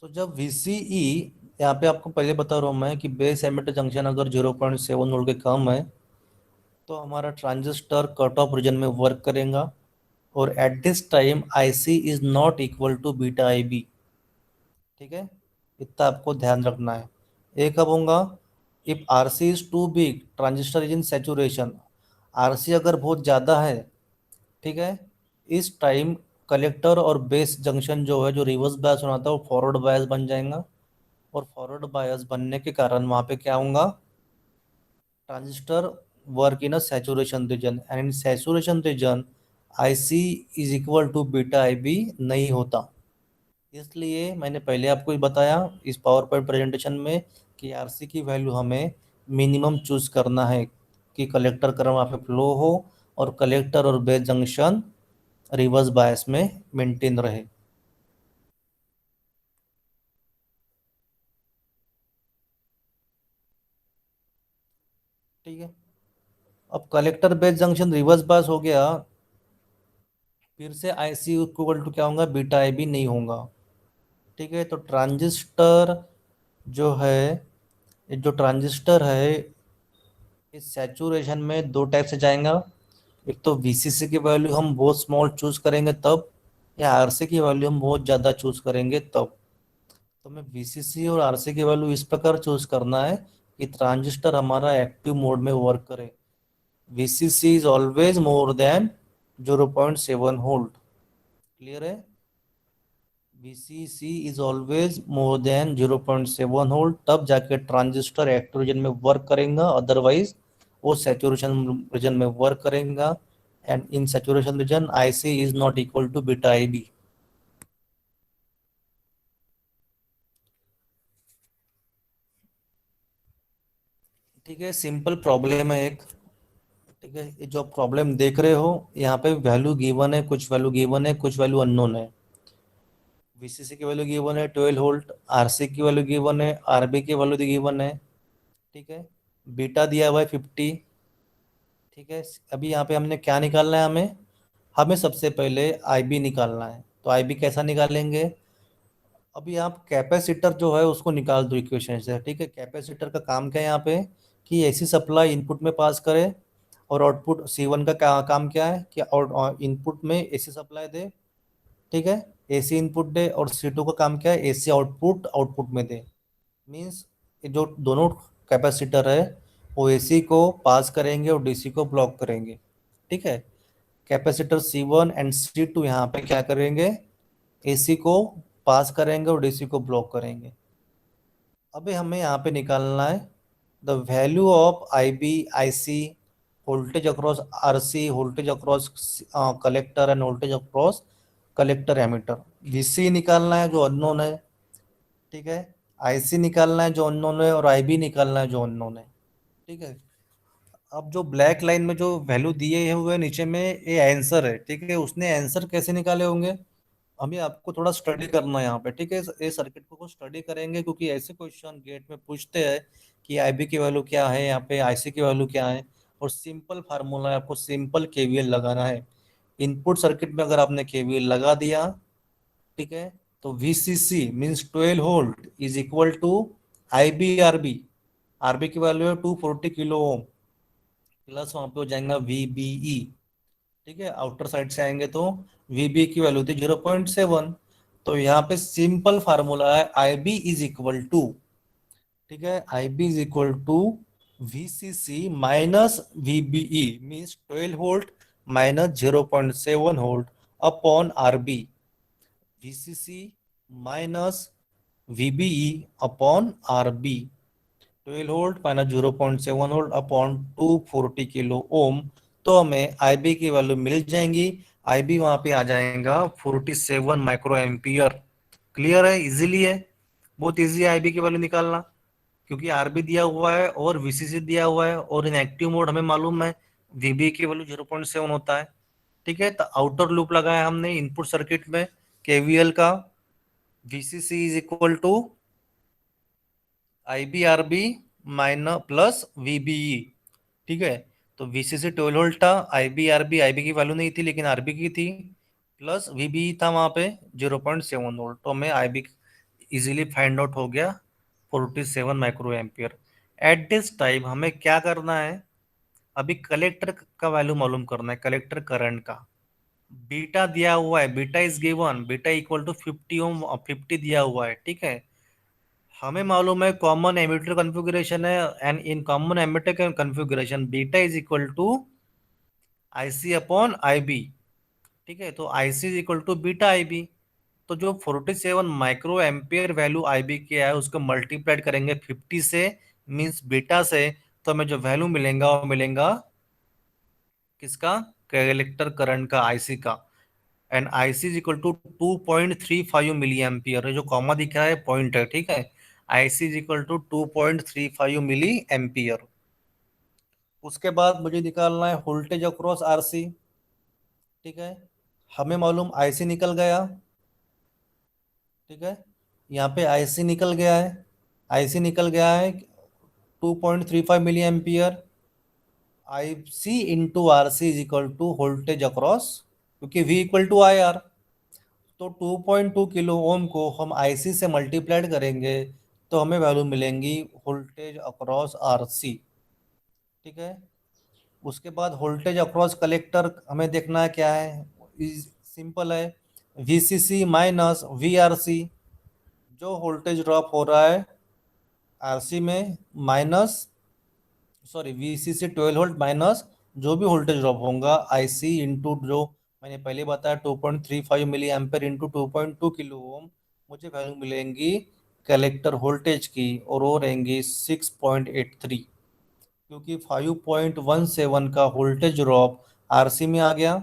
तो जब VCE, यहाँ पे आपको पहले बता रहा हूँ मैं कि बेस एमिटर जंक्शन अगर 0.7 वोल्ट के कम है, तो हमारा ट्रांजिस्टर कट ऑफ रीजन में वर्क करेगा, और at this time IC is not equal to beta IB। ठीक है, इतना आपको ध्यान रखना है। एक कब होगा, if RC is too big transistor is in saturation. RC अगर बहुत ज़्यादा है, ठीक है, इस टाइम कलेक्टर और बेस जंक्शन जो है, जो रिवर्स बायस होना था, वो फॉरवर्ड बायस बन जाएगा, और फॉरवर्ड बायस बनने के कारण वहाँ पे क्या होगा, transistor work in a saturation region, and in saturation region IC is equal to beta IB नहीं होता। इसलिए मैंने पहले आपको ही बताया इस पावर पॉइंट प्रेजेंटेशन में कि RC की वैल्यू हमें मिनिमम चूज करना है, कि कलेक्टर करंट वहाँ पे फ्लो हो, और कलेक्टर और बेस जंक्शन रिवर्स बायस में मेंटेन रहे। ठीक है, अब collector base junction reverse bias हो गया, फिर से IC इक्वल टू क्या होगा, बीटा IB नहीं होगा। ठीक है, तो ट्रांजिस्टर जो है, ये जो ट्रांजिस्टर है, इस सैचुरेशन में दो टाइप से जाएगा। एक तो VCC की वैल्यू हम बहुत स्मॉल चूज करेंगे तब, या RC की वैल्यू हम बहुत ज़्यादा चूज करेंगे तब। तो हमें VCC और RC की वैल्यू इस प्रकार चूज करना है कि ट्रांजिस्टर हमारा एक्टिव मोड में वर्क करे। VCC is always more than 0.7 volt. Clear है? VCC is always more than 0.7 volt, तब जाके ट्रांजिस्टर एक्टिव रीजन में वर्क करेगा, अदरवाइज वो सैचुरेशन रीजन में वर्क करेगा. And in saturation region IC is not equal to beta IB. ठीक है, सिंपल प्रॉब्लम है एक. ठीक है, ये जो प्रॉब्लम देख रहे हो यहाँ पे वैल्यू गिवन है, कुछ वैल्यू गिवन है, कुछ वैल्यू अननोन है. VCC की वैल्यू गिवन है 12 वोल्ट, RC की वैल्यू गिवन है, RB की वैल्यू गिवन है. ठीक है, बीटा दिया हुआ है 50. ठीक है, अभी यहाँ पे हमने क्या निकालना है, हमें हमें सबसे पहले IB निकालना है. तो IB कैसा निकालेंगे? अभी आप कैपेसिटर जो है उसको निकाल दो इक्वेशन से. ठीक है, कैपेसिटर का काम क्या है यहाँ पे, कि एसी सप्लाई इनपुट में पास करे, और आउटपुट C1 का काम क्या है कि इनपुट में एसी सप्लाई दे. ठीक है, एसी इनपुट दे. और C2 का काम क्या है, एसी आउटपुट आउटपुट में दे. मीन्स जो दोनों कैपेसिटर है वो एसी को पास करेंगे और डीसी को ब्लॉक करेंगे. ठीक है, कैपेसिटर C1 एंड C2 यहाँ पे क्या करेंगे, एसी को पास करेंगे और डीसी को ब्लॉक करेंगे. अभी हमें यहाँ पे निकालना है the value of IB, IC, voltage across RC, voltage across collector and voltage across collector emitter. VC निकालना है जो अननोन है. ठीक है, IC निकालना है जो अननोन है, और IB निकालना है जो अननोन है. ठीक है, अब जो ब्लैक लाइन में जो वैल्यू दिए हुए नीचे में ये आंसर है. ठीक है, उसने आंसर कैसे निकाले होंगे, हमें आपको थोड़ा स्टडी करना है यहाँ पे. ठीक है, ये सर्किट को स्टडी करेंगे क्योंकि ऐसे क्वेश्चन गेट में पूछते हैं कि IB की वैल्यू क्या है, यहाँ पे IC की वैल्यू क्या है. और सिंपल फार्मूला है, आपको सिंपल KVL लगाना है. इनपुट सर्किट में अगर आपने KVL लगा दिया, ठीक है, तो VCC means 12 volt is equal to IB RB. RB की वैल्यू है 240 किलो ओम, प्लस वहां पे हो जाएगा VBE. ठीक है, आउटर साइड से आएंगे तो VBE की वैल्यू थी 0.7. तो यहाँ पे सिंपल फार्मूला है IB इज इक्वल टू, ठीक है, IB is equal to VCC minus VBE means 12 volt minus 0.7 volt upon RB. VCC minus VBE upon RB. 12 volt minus 0.7 volt upon 240 kilo ohm. तो हमें IB की value मिल जाएंगी. IB वहां पे आ जाएगा 47 micro ampere. Clear है, इजीली है, बहुत इजी है IB की वैल्यू निकालना, क्योंकि RB दिया हुआ है और VCC दिया हुआ है, और इन एक्टिव मोड हमें मालूम है VB की वैल्यू 0.7 होता है. ठीक है, तो आउटर लूप लगाया हमने इनपुट सर्किट में KVL का. VCC is equal to IB RB minus plus VBE. ठीक है, तो VCC 12 वोल्ट था, IB की वैल्यू नहीं थी लेकिन RB की थी, प्लस VBE था वहां पे 0.7 वोल्ट. तो हमें IB इजीली फाइंड आउट हो गया 47 micro ampere. Eight this time हमें क्या करना है, अभी कलेक्टर का वैल्यू मालूम करना है, कलेक्टर करंट का. बीटा दिया हुआ है, beta is given, beta equal to 50 ohm, 50 दिया हुआ है. ठीक है, हमें मालूम है कॉमन एमिटर कॉन्फ़िगरेशन है, and in common emitter configuration beta is equal to IC upon IB. ठीक है, तो IC is equal to beta IB. तो जो 47 माइक्रो एम्पियर वैल्यू IB की है उसको मल्टीप्लाइड करेंगे 50 से, मींस बीटा से, तो हमें जो वैल्यू मिलेगा वो मिलेगा किसका, कलेक्टर करंट का, IC का. And IC is equal to 2.35 milli ampere. जो कॉमा दिख रहा है पॉइंट है. ठीक है, IC is equal to 2.35 milli ampere. उसके बाद मुझे निकालना है वोल्टेज अक्रॉस RC. ठीक है, हमें मालूम IC निकल गया. ठीक है, यहाँ पे IC निकल गया है, IC निकल गया है 2.35 milli ampere. IC into RC is equal to voltage across, क्योंकि V इक्वल टू IR. तो 2.2 किलो ओम को हम IC से मल्टीप्लाइड करेंगे तो हमें वैल्यू मिलेंगी वोल्टेज अक्रॉस RC. ठीक है, उसके बाद वोल्टेज अक्रॉस कलेक्टर हमें देखना है क्या है, सिंपल है, VCC माइनस VRC. जो वोल्टेज ड्रॉप हो रहा है RC में, minus, sorry, VCC 12 volt minus जो भी वोल्टेज ड्रॉप होगा IC इंटू जो मैंने पहले बताया 2.35 milli ampere into 2.2 kilo ohm, मुझे वैल्यू मिलेंगी कलेक्टर वोल्टेज की, और वो रहेंगी 6.83, क्योंकि 5.17 का वोल्टेज ड्रॉप RC में आ गया।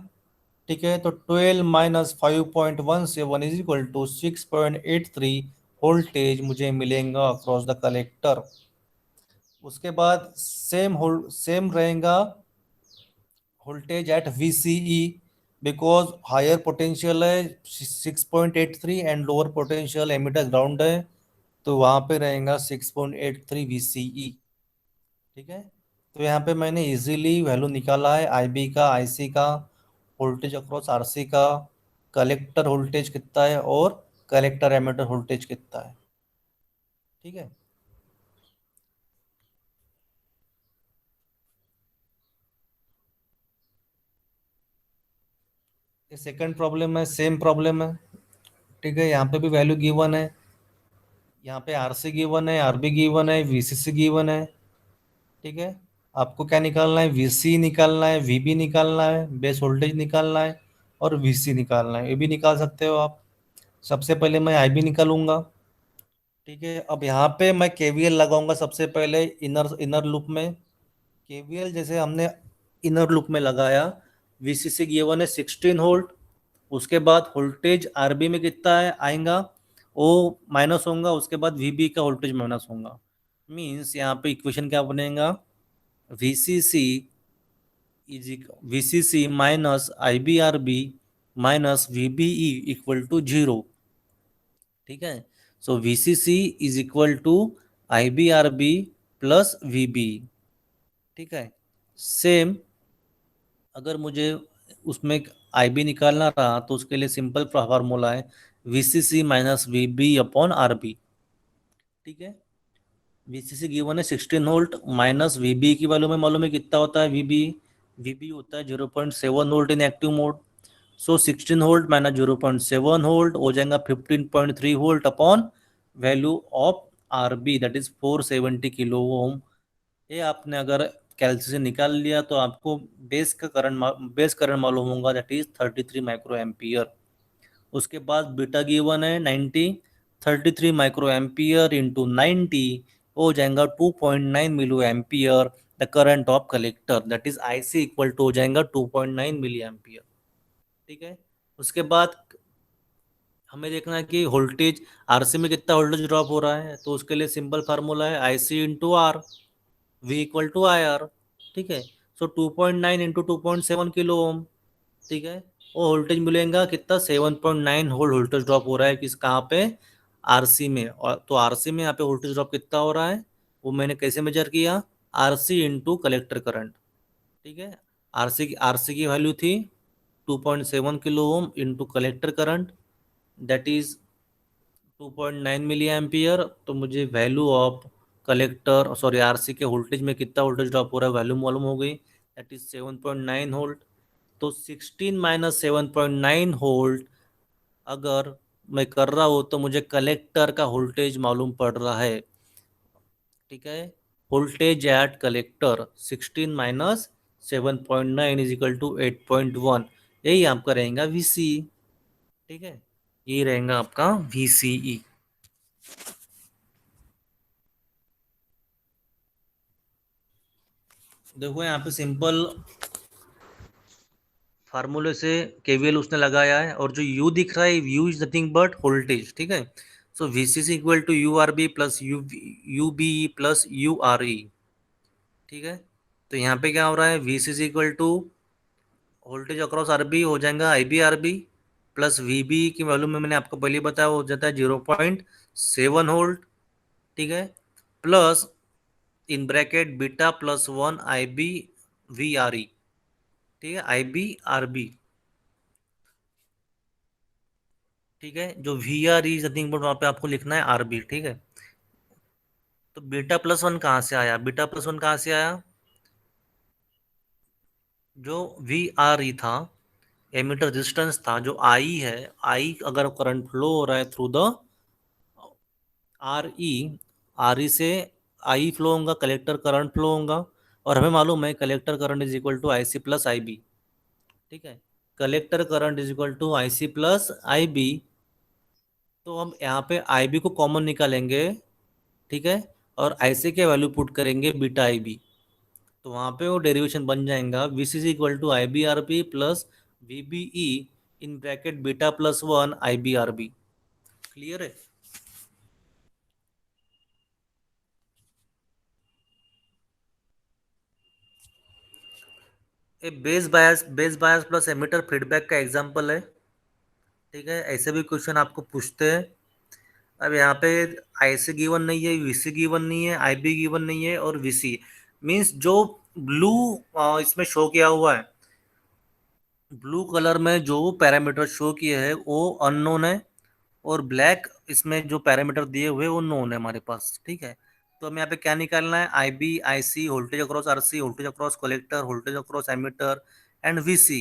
ठीक है, तो 12 minus 5.17 is equal to 6.83 voltage मुझे मिलेगा अक्रॉस द कलेक्टर। उसके बाद सेम रहेगा voltage at VCE, because higher potential है 6.83 and lower potential emitter ground है, तो वहां पे रहेगा 6.83 VCE। ठीक है, तो यहाँ पे मैंने इजीली वैल्यू निकाला है IB का, IC का, वोल्टेज अक्रॉस RC का, कलेक्टर वोल्टेज कितना है और कलेक्टर एमिटर वोल्टेज कितना है। ठीक है, ये सेकंड प्रॉब्लम है, सेम प्रॉब्लम है। ठीक है, यहाँ पे भी वैल्यू गिवन है, यहाँ पे RC गिवन है, RB गिवन है, VCC गिवन है। ठीक है, आपको क्या निकालना है, VC निकालना है, VB निकालना है, बेस वोल्टेज निकालना है, और VC निकालना है, ये भी निकाल सकते हो आप। सबसे पहले मैं IB निकालूंगा। ठीक है, अब यहाँ पे मैं KVL लगाऊंगा सबसे पहले इनर इनर लूप में। KVL जैसे हमने इनर लूप में लगाया, VCC गिवन है 16 वोल्ट, उसके बाद वोल्टेज RB में कितना है आएगा, वो माइनस होगा, उसके बाद VB का वोल्टेज माइनस होगा। मीन्स यहाँ पे इक्वेशन क्या बनेगा, VCC is VCC minus IBRB minus VBE equal to 0। ठीक है, so VCC is equal to IBRB plus VBE। ठीक है, सेम अगर मुझे उसमें IB निकालना रहा तो उसके लिए सिंपल फार्मूला है VCC minus VB upon RB। ठीक है, VCC गिवन है 16 वोल्ट, माइनस VB की वैल्यू में मालूम है कितना होता है, VB होता है 0.7 वोल्ट इन एक्टिव मोड। सो 16 वोल्ट माइनस 0.7 वोल्ट हो जाएगा 15.3 volt upon value of RB that is 470 kilo ohm. ये आपने अगर कैलकुलेशन निकाल लिया तो आपको बेस करंट मालूम होगा दैट इज 33 माइक्रो एम्पियर। उसके बाद बीटा गिवन है 90, 33 माइक्रो एम्पियर इंटू 90 हो जाएगा 2.9 milli ampere, the current of collector that is IC equal to हो जाएगा 2.9 मिली एम्पियर। ठीक है, उसके बाद हमें देखना है कि वोल्टेज RC में कितना वोल्टेज ड्रॉप हो रहा है, तो उसके लिए सिंपल फार्मूला है IC into R, V equal to IR। ठीक है, सो 2.9 इंटू 2.7 किलो ओम। ठीक है, वो वोल्टेज मिलेगा कितना, 7.9 वोल्ट वोल्टेज ड्रॉप हो रहा है किस कहाँ पे, RC में। और तो RC में यहाँ पे वोल्टेज ड्रॉप कितना हो रहा है, वो मैंने कैसे मेजर किया, RC इंटू कलेक्टर करंट। ठीक है, RC की वैल्यू थी 2.7 kilo ohm into collector current that is 2.9 milli ampere. तो मुझे value of collector sorry RC के वोल्टेज में कितना वोल्टेज ड्रॉप हो रहा है वैल्यू मालूम हो गई, दैट इज 7.9 वोल्ट। तो 16 माइनस 7.9 वोल्ट अगर मैं कर रहा हूँ तो मुझे कलेक्टर का वोल्टेज मालूम पड़ रहा है। ठीक है, voltage at collector 16 minus 7.9 is equal to 8.1, यही आपका रहेगा VCE। ठीक है, ये रहेगा आपका VCE। देखो यहाँ पे सिंपल फार्मूले से KVL उसने लगाया है, और जो U दिख रहा है U is nothing but voltage. ठीक है, so VCC equal to URB plus UBE plus URE। ठीक है, तो यहाँ पे क्या हो रहा है, VCC equal to voltage across RB हो जाएगा IBRB प्लस VB की वैल्यू में मैंने आपको पहले बताया हो जाता है 0.7 वोल्ट। ठीक है, प्लस इन ब्रैकेट बीटा प्लस 1 IBVRE। ठीक है, IBRB। ठीक है, जो VRE नथिंग बट वहाँ पे आपको लिखना है RB। ठीक है, तो बीटा प्लस वन कहाँ से आया, बीटा प्लस वन कहाँ से आया, जो VRE था एमिटर रेजिस्टेंस था, जो I है, I अगर करंट फ्लो हो रहा है थ्रू द RE, RE से I फ्लो होगा, कलेक्टर करंट फ्लो होगा, और हमें मालूम है collector current is equal to I C plus I B. ठीक है, collector current is equal to I C plus I B. तो हम यहाँ पे आई बी को कॉमन निकालेंगे, ठीक है, और आई सी के वैल्यू पुट करेंगे बीटा आई बी। तो वहाँ पे वो डेरिवेशन बन जाएगा V C equal to I B R B plus V B E in bracket beta plus one I B R B. Clear है? ये base bias plus emitter feedback का example है। ठीक है, ऐसे भी क्वेश्चन आपको पूछते हैं। अब यहाँ पे आई सी गिवन नहीं है, वी सी गिवन नहीं है, आई बी गिवन नहीं है, और वी सी मीन्स जो ब्लू इसमें शो किया हुआ है, ब्लू कलर में जो पैरामीटर शो किए हैं वो अननोन है, और ब्लैक इसमें जो पैरामीटर दिए हुए वो नोन है हमारे पास। ठीक है, तो हमें यहाँ पे क्या निकालना है, I B I C, voltage across R C, voltage across collector, voltage across emitter and V C.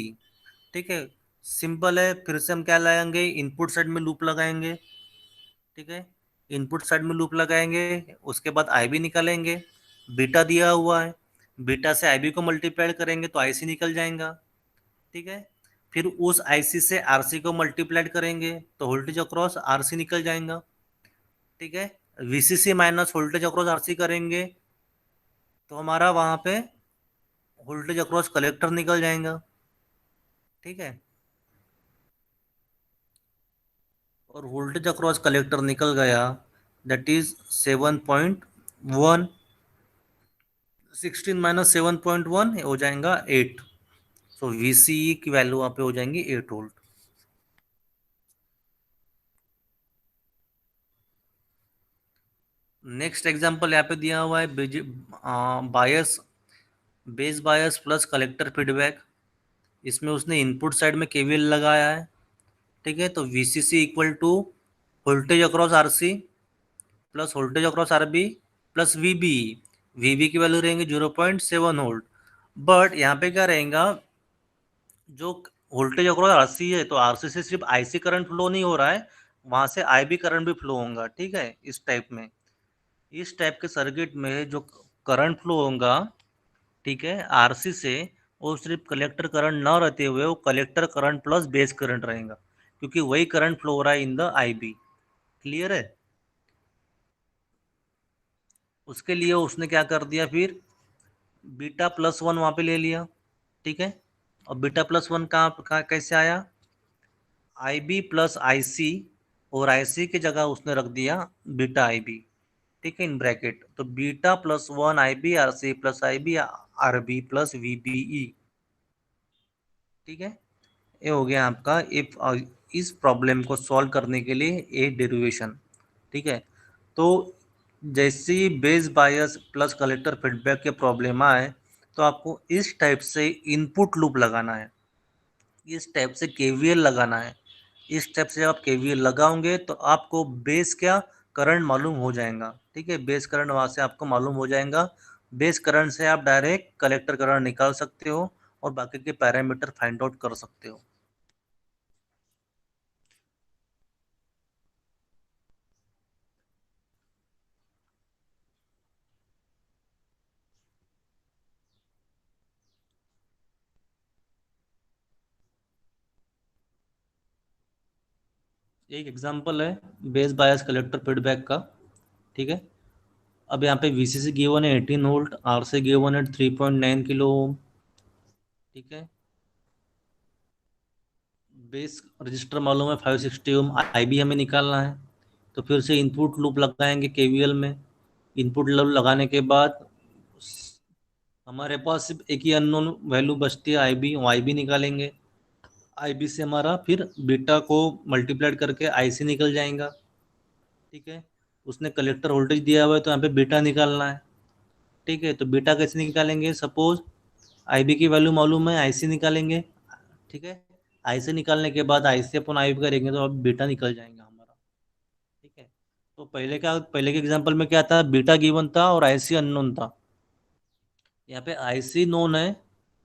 ठीक है, सिंपल है। फिर से हम क्या लगाएंगे, इनपुट साइड में लूप लगाएंगे। ठीक है, इनपुट साइड में लूप लगाएंगे, उसके बाद आई बी निकालेंगे, बीटा दिया हुआ है, बीटा से आई बी को मल्टीप्लाई करेंगे तो आई सी निकल जाएगा। ठीक है, फिर उस आईसी से आरसी को मल्टीप्लाई करेंगे तो वोल्टेज अक्रॉस आरसी निकल जाएगा। ठीक है, VCC minus voltage across RC करेंगे तो हमारा वहां पे वोल्टेज अक्रॉस कलेक्टर निकल जाएगा। ठीक है, और वोल्टेज अक्रॉस कलेक्टर निकल गया, दैट इज 7.1। 16 - 7.1 हो जाएगा 8। सो वीसी की वैल्यू वहां पे हो जाएंगी 8 वोल्ट। नेक्स्ट एग्जांपल यहाँ पे दिया हुआ है bias base bias plus collector feedback. इसमें उसने इनपुट साइड में केवीएल लगाया है। ठीक है, तो VCC equal to voltage across RC plus voltage across RB plus VB. VB की वैल्यू रहेंगे 0.7 वोल्ट। बट यहाँ पे क्या रहेगा, जो वोल्टेज अक्रॉस आरसी है तो आरसी से सिर्फ आईसी करंट फ्लो नहीं हो रहा है, वहां से आईबी करंट भी फ्लो होगा। ठीक है, इस टाइप के सर्किट में जो करंट फ्लो होगा, ठीक है, आरसी से, वो सिर्फ कलेक्टर करंट ना रहते हुए वो collector current plus base current रहेगा, क्योंकि वही करंट फ्लो हो रहा है इन द आईबी। क्लियर है? उसके लिए उसने क्या कर दिया फिर, बीटा प्लस वन वहां पे ले लिया। ठीक है, और बीटा प्लस वन कहाँ कैसे आया, आई बी प्लस आई सी, और आई सी की जगह उसने रख दिया बीटा आई बी। ठीक है, इन ब्रैकेट, तो beta plus one I B R C plus I B R B plus V B E. ठीक है, ये हो गया आपका इफ इस प्रॉब्लम को सॉल्व करने के लिए ए डेरिवेशन। ठीक है, तो जैसे ही base bias plus collector feedback के प्रॉब्लम आए तो आपको इस टाइप से इनपुट लूप लगाना है, इस टाइप से केवीएल लगाना है। इस टाइप से जब आप केवीएल लगाओगे तो आपको बेस क्या करंट मालूम हो जाएगा। ठीक है, बेस करंट वहां से आपको मालूम हो जाएगा। बेस करंट से आप डायरेक्ट कलेक्टर करंट निकाल सकते हो और बाकी के पैरामीटर फाइंड आउट कर सकते हो। एक एग्जांपल है बेस बायस कलेक्टर फीडबैक का। ठीक है, अब यहाँ पे वीसीसी गिवन है 18 वोल्ट, आर से गिवन है 3.9 किलो ओम। ठीक है, बेस रजिस्टर मालूम है 560 ओम, आई बी हमें निकालना है। तो फिर से इनपुट लूप लगाएंगे केवीएल में। इनपुट लूप लगाने के बाद हमारे पास सिर्फ एक ही अननोन वैल्यू बचती है आई बी, आई बी निकालेंगे। आई बी से हमारा फिर बीटा को मल्टीप्लाइड करके आई सी निकल जाएगा। ठीक है, उसने कलेक्टर वोल्टेज दिया हुआ है तो यहाँ पे बीटा निकालना है। ठीक है, तो बीटा कैसे निकालेंगे, सपोज आई बी की वैल्यू मालूम है, आई सी निकालेंगे। ठीक है, आई सी निकालने के बाद आई सी अपन आई बी करेंगे तो अब बीटा निकल जाएगा हमारा। ठीक है, तो पहले के एग्जांपल में क्या था, बीटा गिवन था और आई सी अननोन था। यहाँ पे आई सी नोन है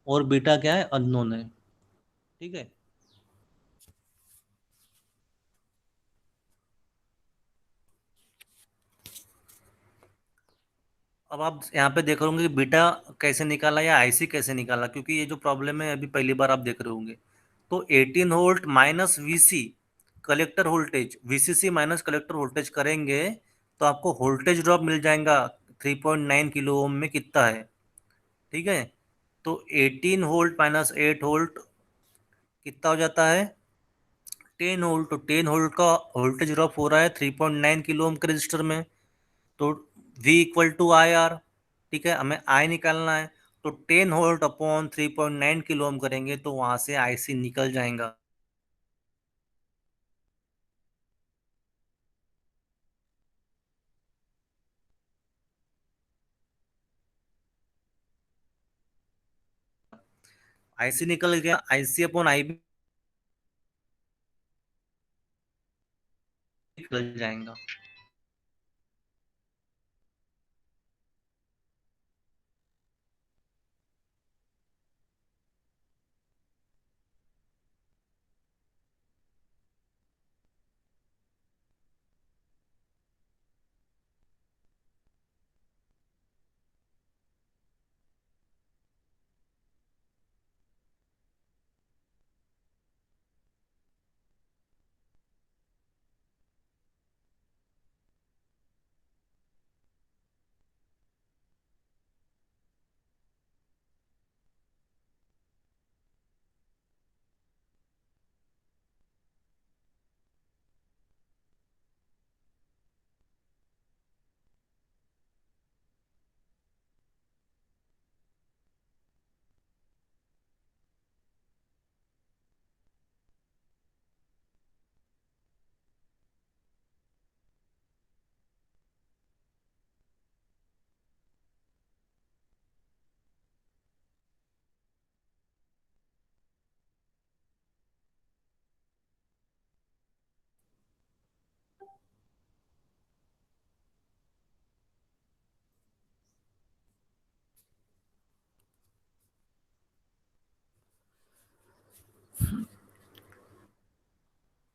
और बीटा क्या है, अननोन है। ठीक है, अब आप यहाँ पे देख रहे होंगे कि बीटा कैसे निकाला या आईसी कैसे निकाला, क्योंकि ये जो प्रॉब्लम है अभी पहली बार आप देख रहे होंगे। तो 18 volt minus VC collector voltage, VCC minus collector voltage करेंगे तो आपको वोल्टेज ड्रॉप मिल जाएगा 3.9 किलो ओम में कितना है। ठीक है, तो 18 वोल्ट माइनस 8 वोल्ट कितना हो जाता है 10 वोल्ट। तो 10 वोल्ट का वोल्टेज ड्रॉप हो रहा है 3.9 किलो ओम के रजिस्टर में। तो V equal to I R. ठीक है, हमें आई निकालना है। तो 10 वोल्ट अपॉन 3.9 किलो ओम करेंगे तो वहां से आईसी निकल जाएगा। आईसी निकल गया, आईसी अपॉन आई भी निकल जाएगा।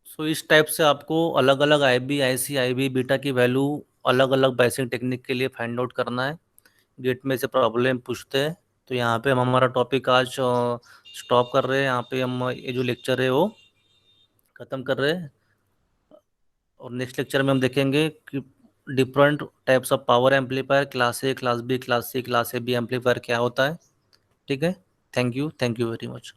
सो इस टाइप से आपको अलग अलग आईबी, आईसी, आईबी, बीटा की वैल्यू अलग अलग बाइसिंग टेक्निक के लिए फाइंड आउट करना है। गेट में से प्रॉब्लम पूछते हैं। तो यहाँ पे हम हमारा टॉपिक आज स्टॉप कर रहे हैं। यहाँ पे हम ये जो लेक्चर है वो ख़त्म कर रहे हैं। और नेक्स्ट लेक्चर में हम देखेंगे कि different types of power amplifier, class A, class B, class C, class A B amplifier क्या होता है। ठीक है, थैंक यू वेरी मच।